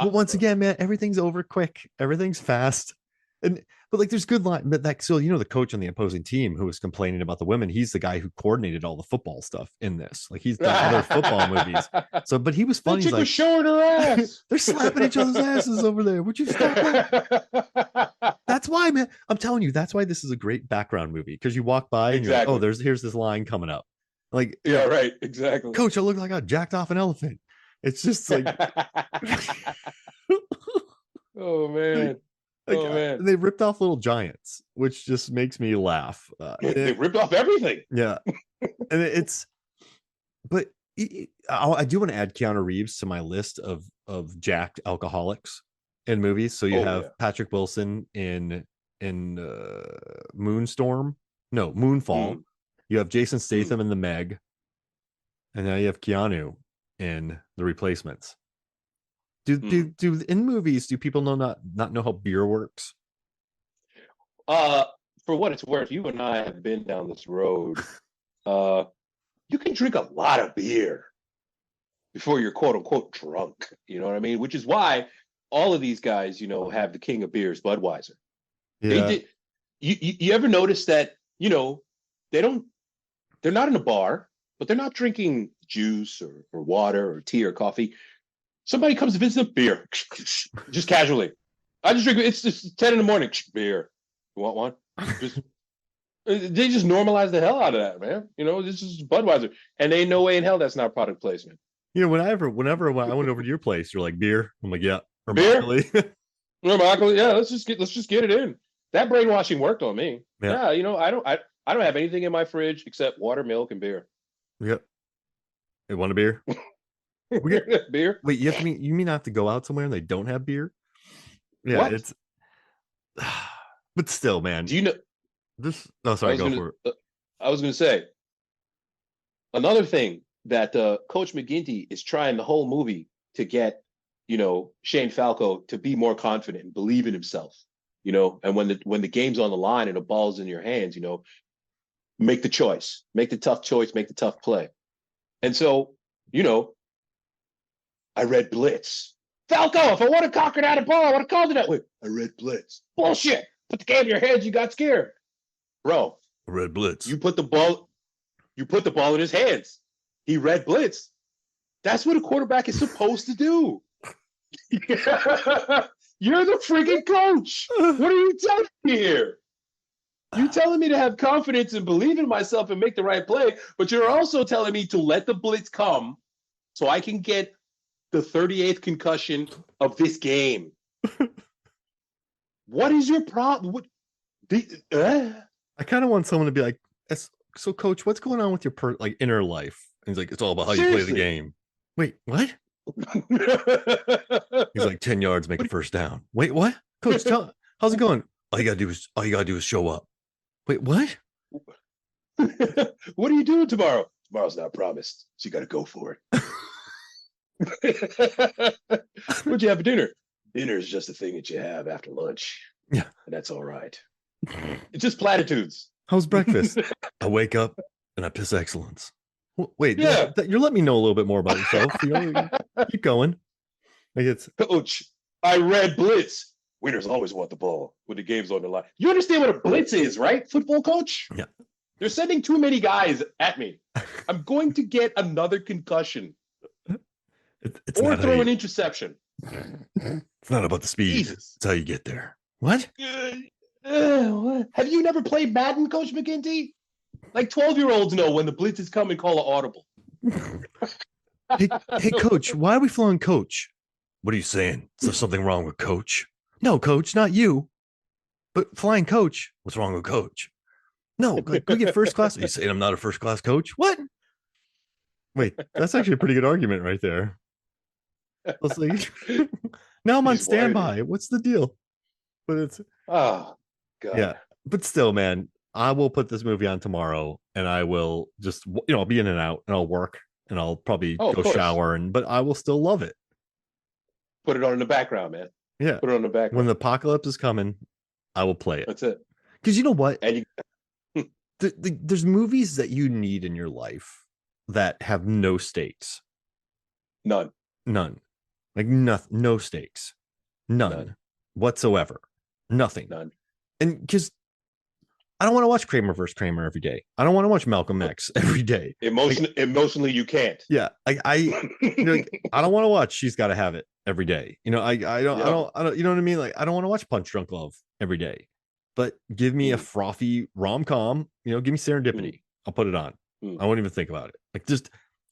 once again, man, everything's over quick. Everything's fast, but like there's good line. But the coach on the opposing team who was complaining about the women, he's the guy who coordinated all the football stuff in this. Like he's done other football movies. So, but he was funny. That He's chick was showing her ass. They're slapping each other's asses over there. Would you stop that? That's why, man. I'm telling you, that's why this is a great background movie because you walk by and you're like, oh, here's this line coming up. Like, yeah, right, exactly. Coach, I look like I jacked off an elephant. It's just like, oh man. Oh man. They ripped off Little Giants, which just makes me laugh. They ripped off everything. Yeah, and but I do want to add Keanu Reeves to my list of jacked alcoholics in movies. So you have Patrick Wilson in Moonfall. You have Jason Statham in The Meg, and now you have Keanu in The Replacements. Do in movies do people not know how beer works? For what it's worth, you and I have been down this road. You can drink a lot of beer before you're quote unquote drunk. You know what I mean? Which is why all of these guys, have the king of beers, Budweiser. Yeah. You ever notice that, they're not in a bar, but they're not drinking juice or water or tea or coffee. Somebody comes to visit them, beer, just casually. I just drink. It's just 10 a.m. Beer. You want one? They just normalize the hell out of that, man. This is Budweiser, and ain't no way in hell that's not product placement. whenever when I went over to your place, you're like beer. I'm like, yeah, or Beer? broccoli. No, Michael. Yeah, let's just get it in. That brainwashing worked on me. Yeah, Yeah, I don't have anything in my fridge except water, milk, and beer. yeah. You want a beer? We get Beer? wait. You mean I have to go out somewhere and they don't have beer? Yeah, What? it's. But still, man. Do you know? This. Oh, I sorry. was Go gonna. for it. I was gonna say another thing that Coach McGinty is trying the whole movie to get, Shane Falco to be more confident and believe in himself. And when the game's on the line and the ball's in your hands, make the choice, make the tough choice, make the tough play. And so, I read blitz. Falco, if I want to conquer that ball, I would have called it that way. I read blitz. Bullshit. Put the game in your hands, you got scared. Bro, Red Blitz. you put the ball in his hands. He read blitz. That's what a quarterback is supposed to do. You're the freaking coach. What are you telling me here? You're telling me to have confidence and believe in myself and make the right play, but you're also telling me to let the blitz come so I can get the 38th concussion of this game. What is your problem? I kind of want someone to be like, so coach, what's going on with your inner life? And he's like, it's all about how you play the game. Wait, what? He's like 10 yards, make a first down. Wait, what? Coach, how's it going? All you gotta do is show up. Wait, what? What are you doing tomorrow? Tomorrow's not promised, so you got to go for it. What'd you have for dinner? Dinner is just a thing that you have after lunch. Yeah. And that's all right. It's just platitudes. How's breakfast? I wake up and I piss excellence. Wait, yeah. You're letting me know a little bit more about yourself. Keep going. Coach, I read blitz. Winners always want the ball when the game's on the line. You understand what a blitz is, right? Football coach? Yeah. They're sending too many guys at me. I'm going to get another concussion. Or throw an interception. It's not about the speed. Jesus. It's how you get there. What? Have you never played Madden, Coach McGinty? Like 12-year-olds know when the blitz is coming, call an audible. Hey, coach, why are we flying coach? What are you saying? Is there something wrong with coach? No, coach, not you. But flying coach, what's wrong with coach? No, like, we get first class. Are you saying I'm not a first class coach? What? Wait, that's actually a pretty good argument right there. Let's see. Now I'm on standby. What's the deal? But it's God. Yeah, but still, man, I will put this movie on tomorrow, and I will just I'll be in and out, and I'll work, and I'll probably go shower, but I will still love it. Put it on in the background, man. Yeah, put it on the background. When the apocalypse is coming, I will play it. That's it. Because you know what? There's movies that you need in your life that have no stakes. None. Like nothing. No stakes. None whatsoever. Nothing. None. And because I don't want to watch Kramer versus Kramer every day. I don't want to watch Malcolm X every day. Emotionally, you can't. Yeah, I don't want to watch She's Got to Have It every day. I don't. You know what I mean? Like, I don't want to watch Punch Drunk Love every day. But give me a frothy rom-com. Give me Serendipity. I'll put it on. I won't even think about it. Like, just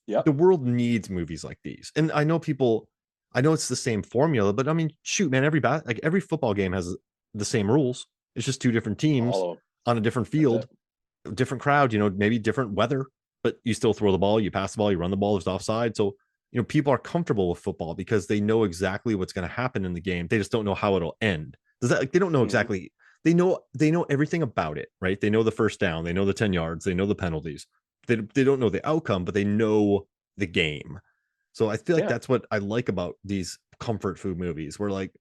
the world needs movies like these. And I know people. I know it's the same formula, but I mean, shoot, man, every football game has the same rules. It's just two different teams on a different field, different crowd, maybe different weather, but you still throw the ball, you pass the ball, you run the ball, there's offside. So, people are comfortable with football because they know exactly what's going to happen in the game. They just don't know how it'll end. They don't know exactly. They know everything about it, right? They know the first down, they know the 10 yards, they know the penalties. They don't know the outcome, but they know the game. So I feel like that's what I like about these comfort food movies, where like,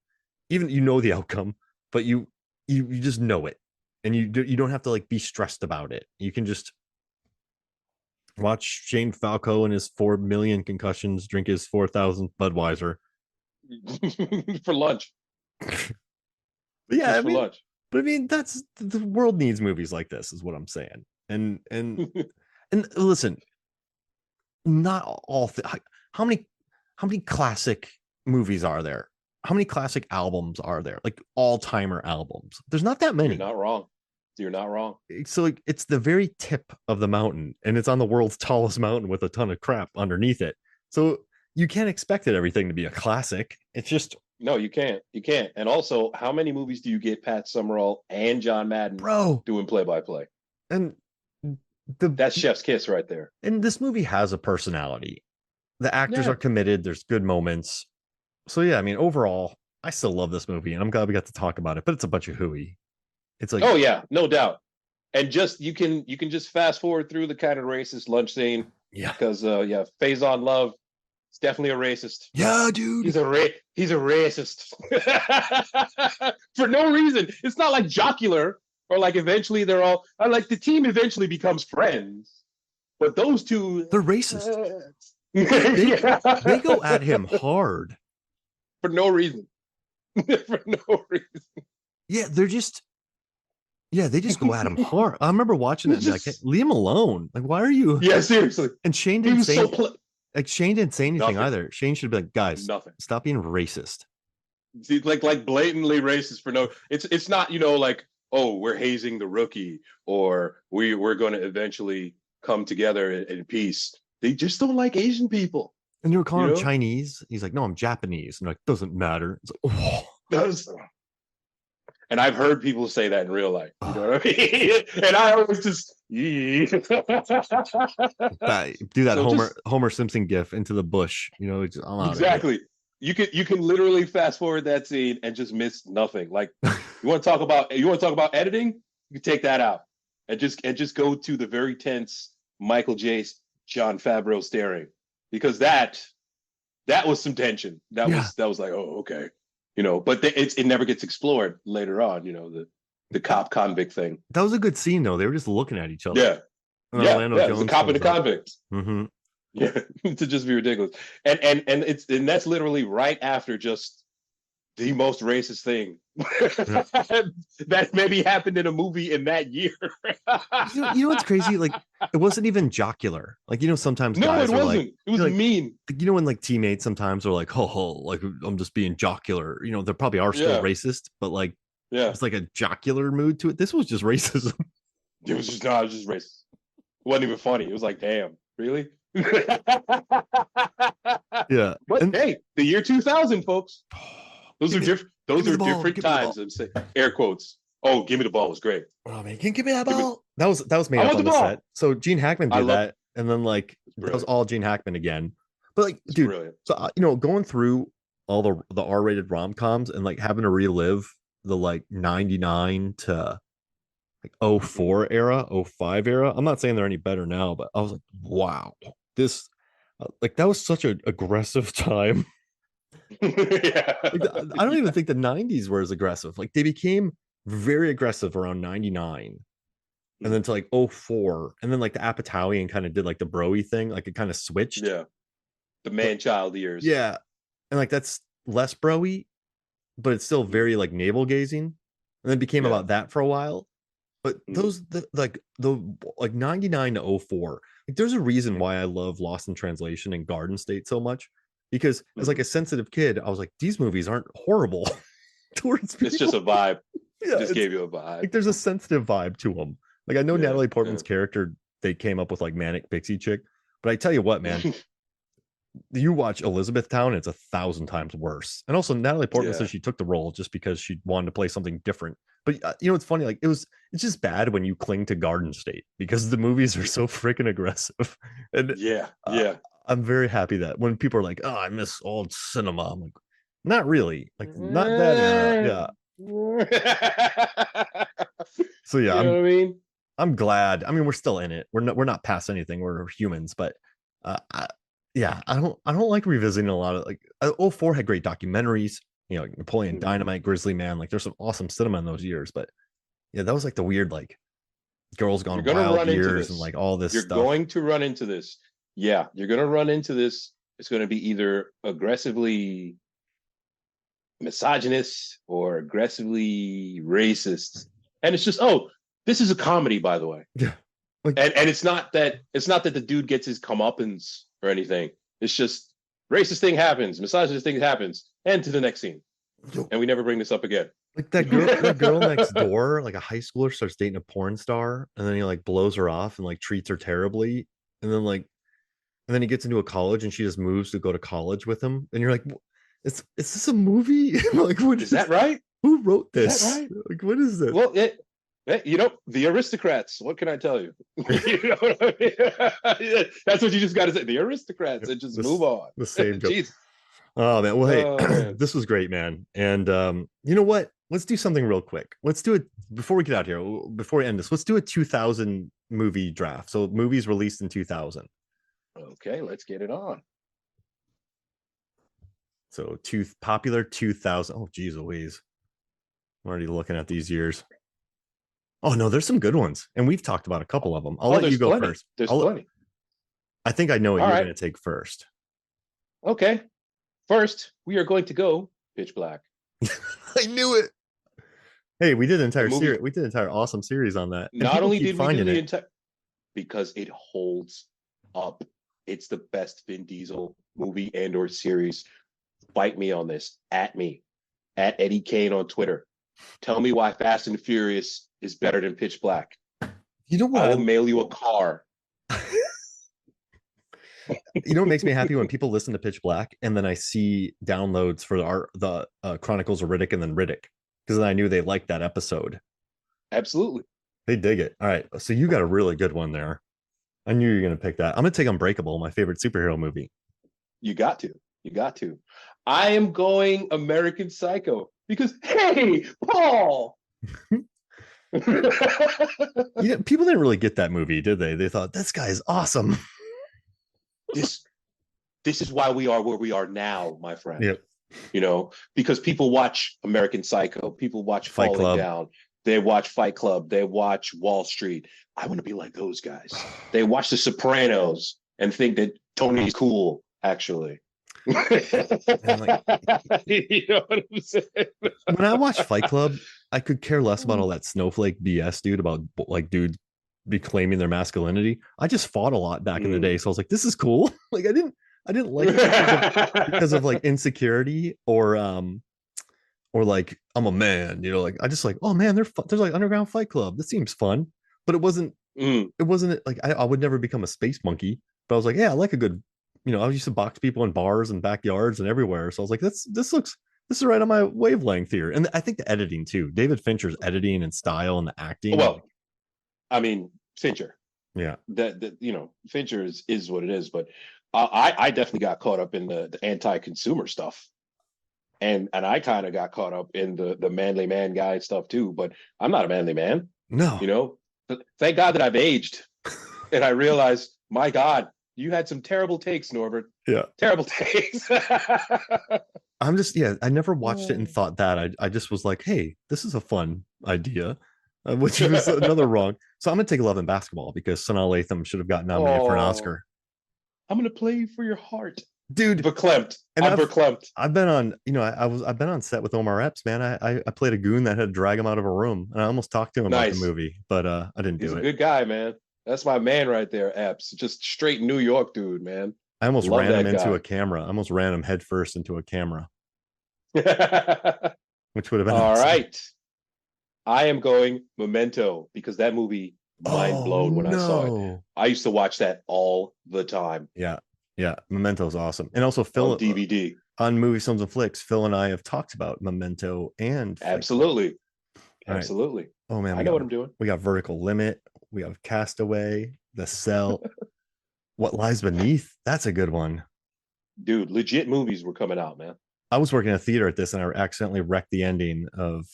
even the outcome, but you just know it, and you don't have to like be stressed about it. You can just watch Shane Falco and his 4 million concussions drink his 4,000 Budweiser for lunch. Yeah, lunch. But I mean, that's the world needs movies like this, is what I'm saying. And and listen, not all. How many classic movies are there? How many classic albums are there? Like all-timer albums? There's not that many. You're not wrong. So like, it's the very tip of the mountain, and it's on the world's tallest mountain with a ton of crap underneath it. So you can't expect it everything to be a classic. It's just, No, you can't. You can't. And also, how many movies do you get Pat Summerall and John Madden bro. doing play by play? And the That's chef's kiss right there. and this movie has a personality. The actors Yeah. are committed. There's good moments. So yeah, I mean, overall, I still love this movie, and I'm glad we got to talk about it. But it's a bunch of hooey. It's like, Oh yeah, no doubt. And just you can just fast forward through the kind of racist lunch scene yeah, because yeah, Faison Love is definitely a racist. yeah, dude. He's a racist for no reason. It's not like jocular or like eventually they're all like the team eventually becomes friends, but those two They're racist. yeah. They go at him hard for no reason. For no reason. Yeah, they're just. Yeah, they just go at him hard. I remember watching it and be like, hey, leave him alone. Like, why are you? Yeah, seriously. And Shane He didn't was say so like Shane didn't say anything Nothing. either. Shane should be like, guys, nothing. stop being racist. See, like blatantly racist for no. It's not like, oh, we're hazing the rookie or we're going to eventually come together in peace. They just don't like Asian people. And they were calling You him know? Chinese. He's like, no, I'm Japanese. And like, doesn't matter. It's like, oh. And I've heard people say that in real life. You know what I mean? And I always just Do that So Homer Simpson gif into the bush. You know, I'm out of here. exactly. You can literally fast forward that scene and just miss nothing. Like you want to talk about editing, you can take that out and just go to the very tense Michael J. John Favreau staring, because that was some tension. That was like, oh, okay. But it never gets explored later on, the cop convict thing. That was a good scene though. They were just looking at each other. Yeah. And Yeah, Orlando yeah, Jones the cop and the comes up. convict. Mm-hmm. Yeah, to just be ridiculous. And that's literally right after just the most racist thing that maybe happened in a movie in that year. You know what's crazy? Like, it wasn't even jocular. Like, sometimes No, guys it are wasn't. like, It was like, mean. when like teammates sometimes are like, like I'm just being jocular. They probably are still Yeah. racist, but like, Yeah, it's like a jocular mood to it. This was just racism. it was just racist. It wasn't even funny. It was like, damn, really? Yeah. But And hey, the year 2000, folks. Those are different. Those are different times. I'm saying air quotes. Oh, give me the ball was great. Oh man, can you give me that ball? That was made I up want on the the ball. set. So Gene Hackman did that, and then like that was brilliant. all Gene Hackman again. But like, It's dude, brilliant. so going through all the R-rated rom-coms and like having to relive the like 99 to like 04 era, 05 era. I'm not saying they're any better now, but I was like, wow, this like that was such an aggressive time. Yeah. Like, I don't even think the 90s were as aggressive. Like they became very aggressive around 99 and then to like 04, and then like the Apatowian kind of did like the broy thing, like it kind of switched. Yeah. The man-child years. Yeah. And like that's less broy, but it's still very like navel gazing. And then became about that for a while. But those the 99 to 04, like there's a reason why I love Lost in Translation and Garden State so much. Because as like a sensitive kid, I was like, these movies aren't horrible towards people. It's just a vibe. Yeah, Just gave you a vibe. like there's a sensitive vibe to them. Like I know Yeah, Natalie Portman's character, they came up with like manic pixie chick, but I tell you what, man, you watch Elizabethtown, it's 1,000 times worse. And also Natalie Portman says she took the role just because she wanted to play something different. But it's funny, like it's just bad when you cling to Garden State because the movies are so freaking aggressive. And I'm very happy that when people are like, oh, I miss old cinema, I'm like, not really, like not that era. So yeah, you know what I mean? I'm glad. I mean, we're still in it. We're not past anything. We're humans, but I don't like revisiting a lot of like 04 had great documentaries, like Napoleon Dynamite, Grizzly Man. Like there's some awesome cinema in those years, but yeah, that was like the weird like Girls Gone Wild years and like all this You're stuff. going to run into this. Yeah, you're going to run into this. It's going to be either aggressively misogynist or aggressively racist. And it's just, this is a comedy, by the way. Yeah. Like, and it's not that the dude gets his comeuppance or anything. It's just racist thing happens, misogynist thing happens, and to the next scene. And we never bring this up again. Like that girl next door, like a high schooler starts dating a porn star, and then he like blows her off and like treats her terribly. And then like and then he gets into a college, and she just moves to go to college with him, and you're like, is this a movie? Like, what Is that right? who wrote Is that this? right? Like, what is this? Well, the aristocrats. What can I tell you? You know what I mean? That's what you just got to say. The aristocrats, and just move on. The same joke. Jeez. Oh man, well Oh hey, man. this was great, man. And you know what? Let's do something real quick. Let's do it before we get out here. Before we end this, let's do a 2000 movie draft. So movies released in 2000. Okay, let's get it on. So popular 2000. Oh geez Louise, I'm already looking at these years. Oh no, there's some good ones, and we've talked about a couple of them. I'll let you go plenty. first. There's plenty. I think I know what All you're right. going to take first. Okay. First, we are going to go Pitch Black. I knew it. Hey, we did an entire movie- series. We did an entire awesome series on that. And Not people only keep did we do finding the it. entire, because it holds up. It's the best Vin Diesel movie and or series. Fight me on this. At me. At Eddie Kane on Twitter. Tell me why Fast and Furious is better than Pitch Black. You know what? I will mail you a car. You know what makes me happy when people listen to Pitch Black and then I see downloads for the Chronicles of Riddick and then Riddick, because then I knew they liked that episode. Absolutely. They dig it. All right, so you got a really good one there. I knew you were going to pick that. I'm going to take Unbreakable, my favorite superhero movie. You got to. You got to. I am going American Psycho because, hey, Paul. Yeah, people didn't really get that movie, did they? They thought this guy is awesome. This is why we are where we are now, my friend. Yep. You know, because people watch American Psycho, people watch Fight Falling Club. Down, they watch Fight Club, they watch Wall Street. I want to be like those guys. They watch The Sopranos and think that Tony's cool, actually. You know what I'm saying? When I watched Fight Club, I could care less about all that snowflake BS, dude, about like dudes be claiming their masculinity. I just fought a lot back in the day, so I was like, this is cool. Like I didn't like it because of like insecurity or like I'm a man, you know, like I just like, oh man, there's like underground fight club. This seems fun. But it wasn't like I would never become a space monkey, but I was like, yeah, I like a good, you know, I used to box people in bars and backyards and everywhere. So I was like, this is right on my wavelength here. And I think the editing too, David Fincher's editing and style and the acting. Well, I mean, Fincher. Yeah. That you know, Fincher is what it is, but I definitely got caught up in the anti-consumer stuff. And I kind of got caught up in the manly man guy stuff too, but I'm not a manly man. No. You know, thank God that I've aged. And I realized, my God, you had some terrible takes, Norbert. Yeah. Terrible takes. I'm just, I never watched it and thought that. I just was like, hey, this is a fun idea, which was another wrong. So I'm going to take Love and Basketball because Sanaa Lathan should have gotten nominated for an Oscar. I'm going to play for your heart. Dude. Verklempt. I'm verklempt. I've been on, you know, I've been on set with Omar Epps, man. I played a goon that had to drag him out of a room, and I almost talked to him about the movie, but I didn't do it. He's a good guy, man. That's my man right there, Epps. Just straight New York dude, man. I almost ran him into a camera. I almost ran him headfirst into a camera. Which would have been all awesome. Right. I am going Memento because that movie mind blown when I saw it. I used to watch that all the time. Yeah. Memento is awesome. And also Phil on DVD. On Movies, Films, and Flicks, Phil and I have talked about Memento and Absolutely. Right. Oh man, I know what I'm doing. We got Vertical Limit, we have Castaway, The Cell, What Lies Beneath. That's a good one. Dude, legit movies were coming out, man. I was working in a theater at this and I accidentally wrecked the ending of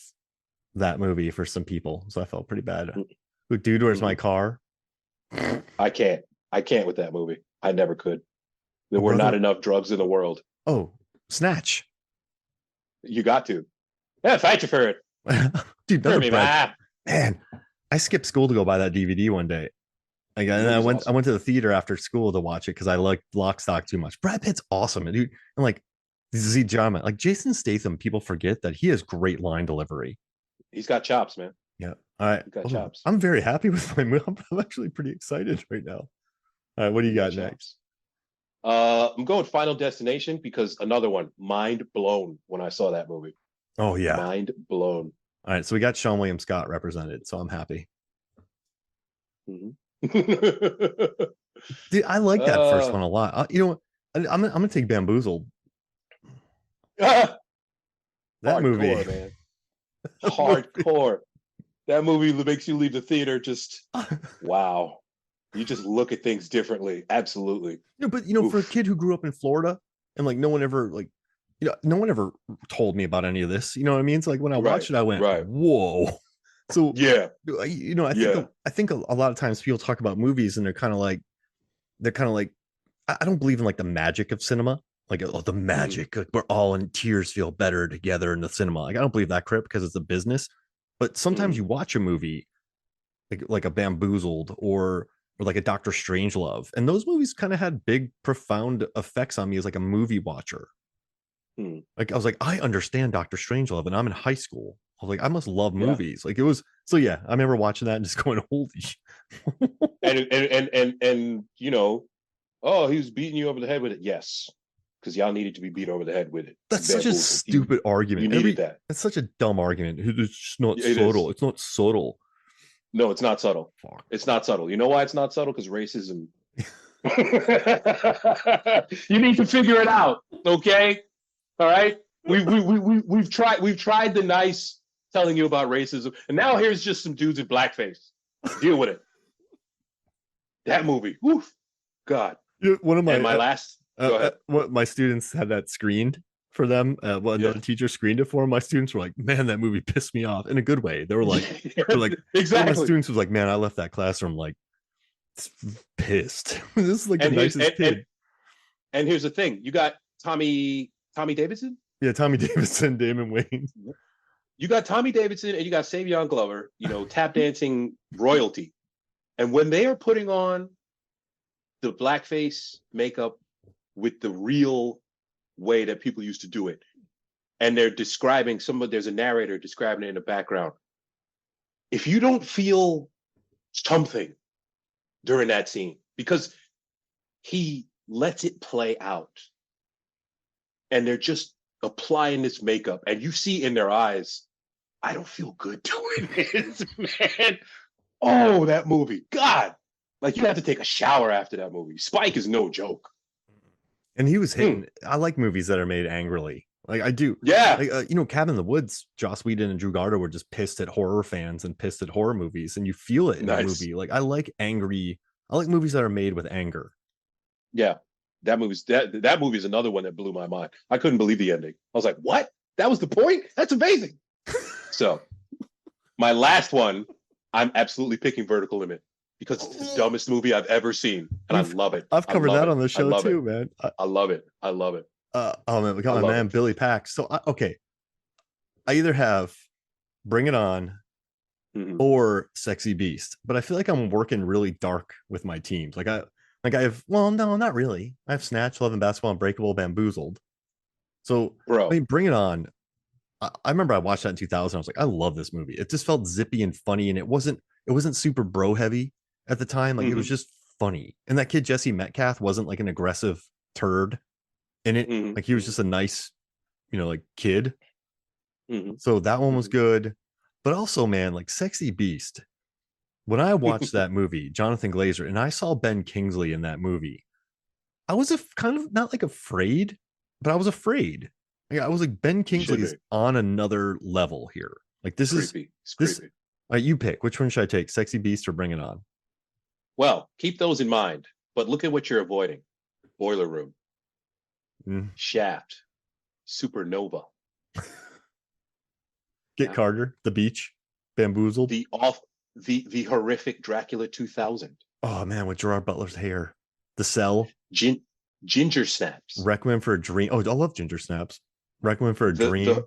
that movie for some people. So I felt pretty bad. Dude, where's my car? I can't with that movie. I never could. There were not enough drugs in the world. Oh, Snatch. You got to. Yeah, fight you for it. Dude, man, I skipped school to go buy that DVD one day. Like, and I went to the theater after school to watch it because I liked Lock, Stock too much. Brad Pitt's awesome, dude. And like Z Drama, like Jason Statham, people forget that he has great line delivery. He's got chops, man. Yeah. All right. He's got chops. I'm very happy with my movie. I'm actually pretty excited right now. All right, what do you got next? I'm going Final Destination because another one, mind blown when I saw that movie. Oh yeah, mind blown. All right, so we got Sean William Scott represented, so I'm happy. Mm-hmm. Dude, I like that first one a lot. I'm gonna take Bamboozled. That movie, Hardcore, man. Hardcore. That movie makes you leave the theater just wow. You just look at things differently. Absolutely. But for a kid who grew up in Florida and like no one ever no one ever told me about any of this. You know what I mean? So like when I watched it, I went, whoa. So yeah, I think a lot of times people talk about movies and they're kind of like I don't believe in like the magic of cinema. Like, oh, the magic, like we're all in tears, feel better together in the cinema. Like, I don't believe that crap because it's a business. But sometimes you watch a movie like a Bamboozled or like a Doctor Strangelove, and those movies kind of had big, profound effects on me as like a movie watcher. Like I was like, I understand Doctor Strangelove, and I'm in high school. I was like, I must love movies. Like it was so yeah. I remember watching that and just going, holy. and oh, he was beating you over the head with it. Yes, because y'all needed to be beat over the head with it. That's such a stupid argument. You needed that. That's such a dumb argument. It's just not subtle. It's not subtle. No, it's not subtle. Fuck. It's not subtle. You know why it's not subtle? Because racism. You need to figure it out. Okay. All right. We've tried the nice telling you about racism, and now here's just some dudes in blackface. Deal with it. That movie. Woof. God. One of my last. Go ahead. What my students had that screened for them. Another teacher screened it for them. My students were like, "Man, that movie pissed me off," in a good way. They were like, exactly. My students was like, "Man, I left that classroom like pissed." This is like the nicest kid. And here's the thing: you got Tommy Davidson. Yeah, Tommy Davidson, Damon Wayans. You got Tommy Davidson and you got Savion Glover. Tap dancing royalty. And when they are putting on the blackface makeup with the real way that people used to do it, and they're describing there's a narrator describing it in the background. If you don't feel something during that scene, because he lets it play out, and they're just applying this makeup, and you see in their eyes, I don't feel good doing this, man. Oh, that movie. God. Like, you have to take a shower after that movie. Spike is no joke. And he was hitting. I like movies that are made angrily. Like I do. Yeah. Like, Cabin in the Woods, Joss Whedon and Drew Goddard were just pissed at horror fans and pissed at horror movies. And you feel it in a movie. Like I like movies that are made with anger. Yeah. That movie is another one that blew my mind. I couldn't believe the ending. I was like, what? That was the point? That's amazing. So my last one, I'm absolutely picking Vertical Limit because it's the dumbest movie I've ever seen. And I love it. I've covered that on the show too, man. I love it. I love it. Oh man, we got my man Billy Pax. So I either have Bring It On or Sexy Beast, but I feel like I'm working really dark with my teams. I have no, not really. I have Snatch, Love and Basketball, Unbreakable, Bamboozled. So bro, I mean, Bring It On. I remember I watched that in 2000. I was like, I love this movie. It just felt zippy and funny, and it wasn't super bro heavy at the time. Like it was just funny. And that kid Jesse Metcalf wasn't like an aggressive turd in it. Like he was just a nice, like kid. So that one was good. But also, man, like Sexy Beast. When I watched that movie, Jonathan Glazer, and I saw Ben Kingsley in that movie, I was kind of not like afraid, but I was afraid. Like, I was like, Ben Kingsley is on another level here. Like this is creepy. You pick. Which one should I take? Sexy Beast or Bring It On? Well, keep those in mind, but look at what you're avoiding. Boiler Room. Shaft. Supernova. Get Carter. The Beach. Bamboozled. The horrific Dracula 2000. Oh man, with Gerard Butler's hair. The Cell. Ginger Snaps. Requiem for a Dream. Oh, I love Ginger Snaps. Requiem for a Dream.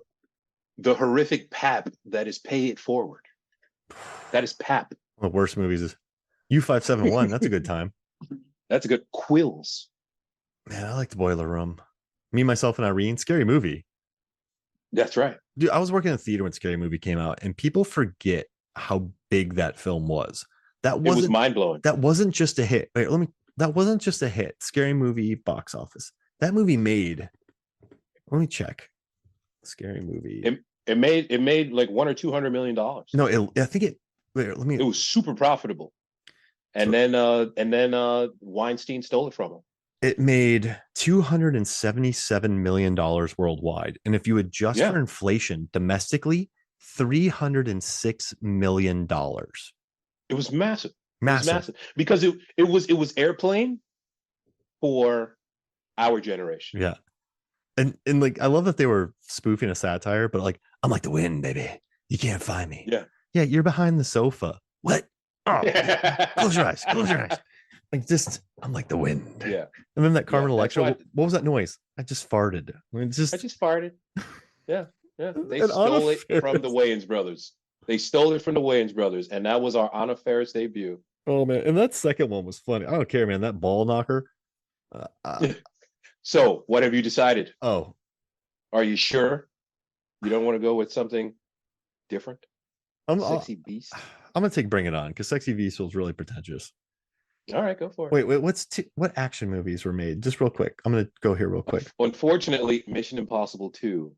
The horrific Pap that is Pay It Forward. That is Pap. One of the worst movies is U571. That's a good time. That's a good Quills. Man, I like the Boiler Room. Me, Myself, and Irene. Scary movie. That's right. Dude, I was working in a theater when Scary Movie came out, and people forget how big that film was. It was mind-blowing. That wasn't just a hit. Wait, that wasn't just a hit. Scary Movie box office. That movie made. Let me check. Scary Movie. It made like $100 or $200 million. No, I think it. Wait, let me. It was super profitable. And So then Weinstein stole it from him. it made $277 million worldwide. And if you adjust Yeah, for inflation domestically, $306 million. it was massive. It was Massive. massive because it was airplane for our generation. Yeah. And like I love that they were spoofing a satire, but like, I'm like the wind, baby. You can't find me. Yeah. Yeah, you're behind the sofa. What? Oh, close your eyes. Close your eyes. Like just I'm like the wind. Yeah. And then that Yeah. Carmen That's Electra, why what was that noise? I just farted. I mean, it's I just just farted. Yeah. Yeah. They an Anna stole it from the Faris. Wayans brothers. They stole it from the Wayans brothers, and that was our Anna Faris debut. Oh man, and that second one was funny. I don't care, man. That ball knocker. Uh, uh, So, what have you decided? oh, Are you sure you don't want to go with something different? I'm Sexy Beast. I'm gonna take Bring It On because Sexy Beast was really pretentious. All right, go for it. Wait, what action movies were made? Just real quick. I'm gonna go here real quick. Unfortunately, Mission Impossible 2,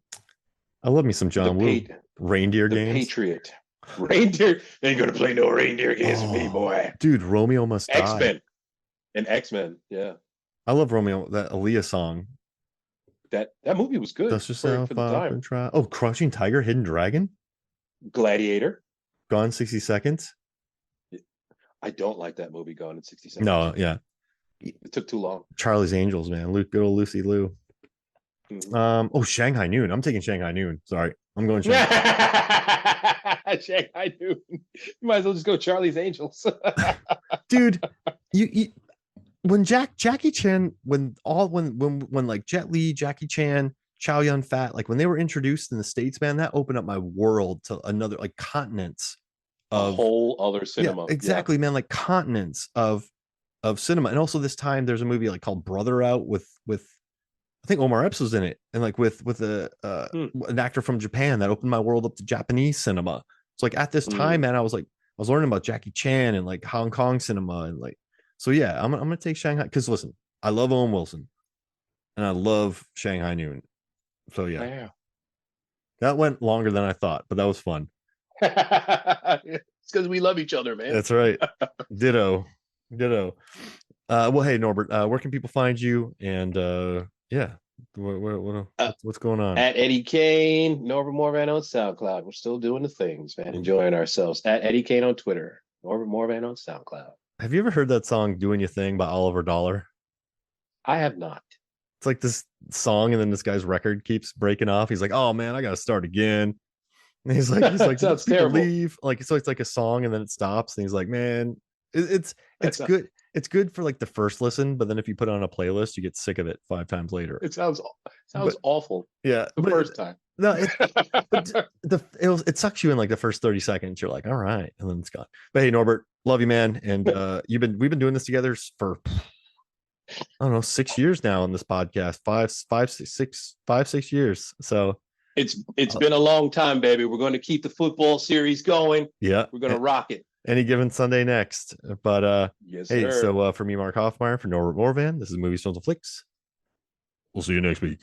I love me some the John Woo. pa- Reindeer the games. Patriot. Reindeer ain't gonna play no reindeer games with me, boy. Dude, Romeo Must X Die. Men and X Men. Yeah, I love Romeo. That Aaliyah song. that movie was good Dust yourself for the up time. and try. Oh, Crouching Tiger, Hidden Dragon, Gladiator. Gone 60 Seconds. I don't like that movie. Gone in 60 Seconds. No, yeah. It took too long. Charlie's Angels, man. Luke, good old Lucy Liu. Mhm. Oh, Shanghai Noon. I'm taking Shanghai Noon. Sorry, I'm going Shanghai. Shanghai Noon. You might as well just go Charlie's Angels. Dude, you when Jackie Chan, when like Jet Li, Jackie Chan, Chow Yun Fat, like when they were introduced in the States, man, that opened up my world to another like continents A of whole other yeah, cinema. exactly, man, like continents of cinema. And also this time there's a movie like called Brother out with I think Omar Epps was in it, and like with a an actor from Japan that opened my world up to Japanese cinema. So like at this time, man, I was learning about Jackie Chan and like Hong Kong cinema and like so yeah, I'm gonna take Shanghai because listen, I love Owen Wilson and I love Shanghai Noon. So yeah, that went longer than I thought, but that was fun. It's because we love each other, man. That's right. Ditto, ditto. Well, hey Norbert, where can people find you? And yeah, what's going on? At Eddie Kane, Norbert Morvan on SoundCloud. We're still doing the things, man. Enjoying ourselves. At Eddie Kane on Twitter. Norbert Morvan on SoundCloud. Have you ever heard that song "Doing Your Thing" by Oliver Dollar? I have not. It's like this song, and then this guy's record keeps breaking off. He's like, "Oh man, I gotta start again." And he's like, Sounds people terrible. leave. Like so, it's like a song, and then it stops. And he's like, "Man, it's That's good. It's good for like the first listen, but then if you put it on a playlist, you get sick of it 5 times later." It sounds But awful yeah, the first time. no, it sucks you in like the first 30 seconds. You're like, all right, and then it's gone. But hey, Norbert, love you, man. And we've been doing this together for I don't know 6 years now on this podcast. 5, 6 years. So It's been a long time, baby. We're going to keep the football series going. yeah, We're going to rock it. any given Sunday next. But Yes, hey, sir. so for me, Mark Hoffmeyer, for Norbert Morvan, this is Movies, Films, and Flicks. We'll see you next week.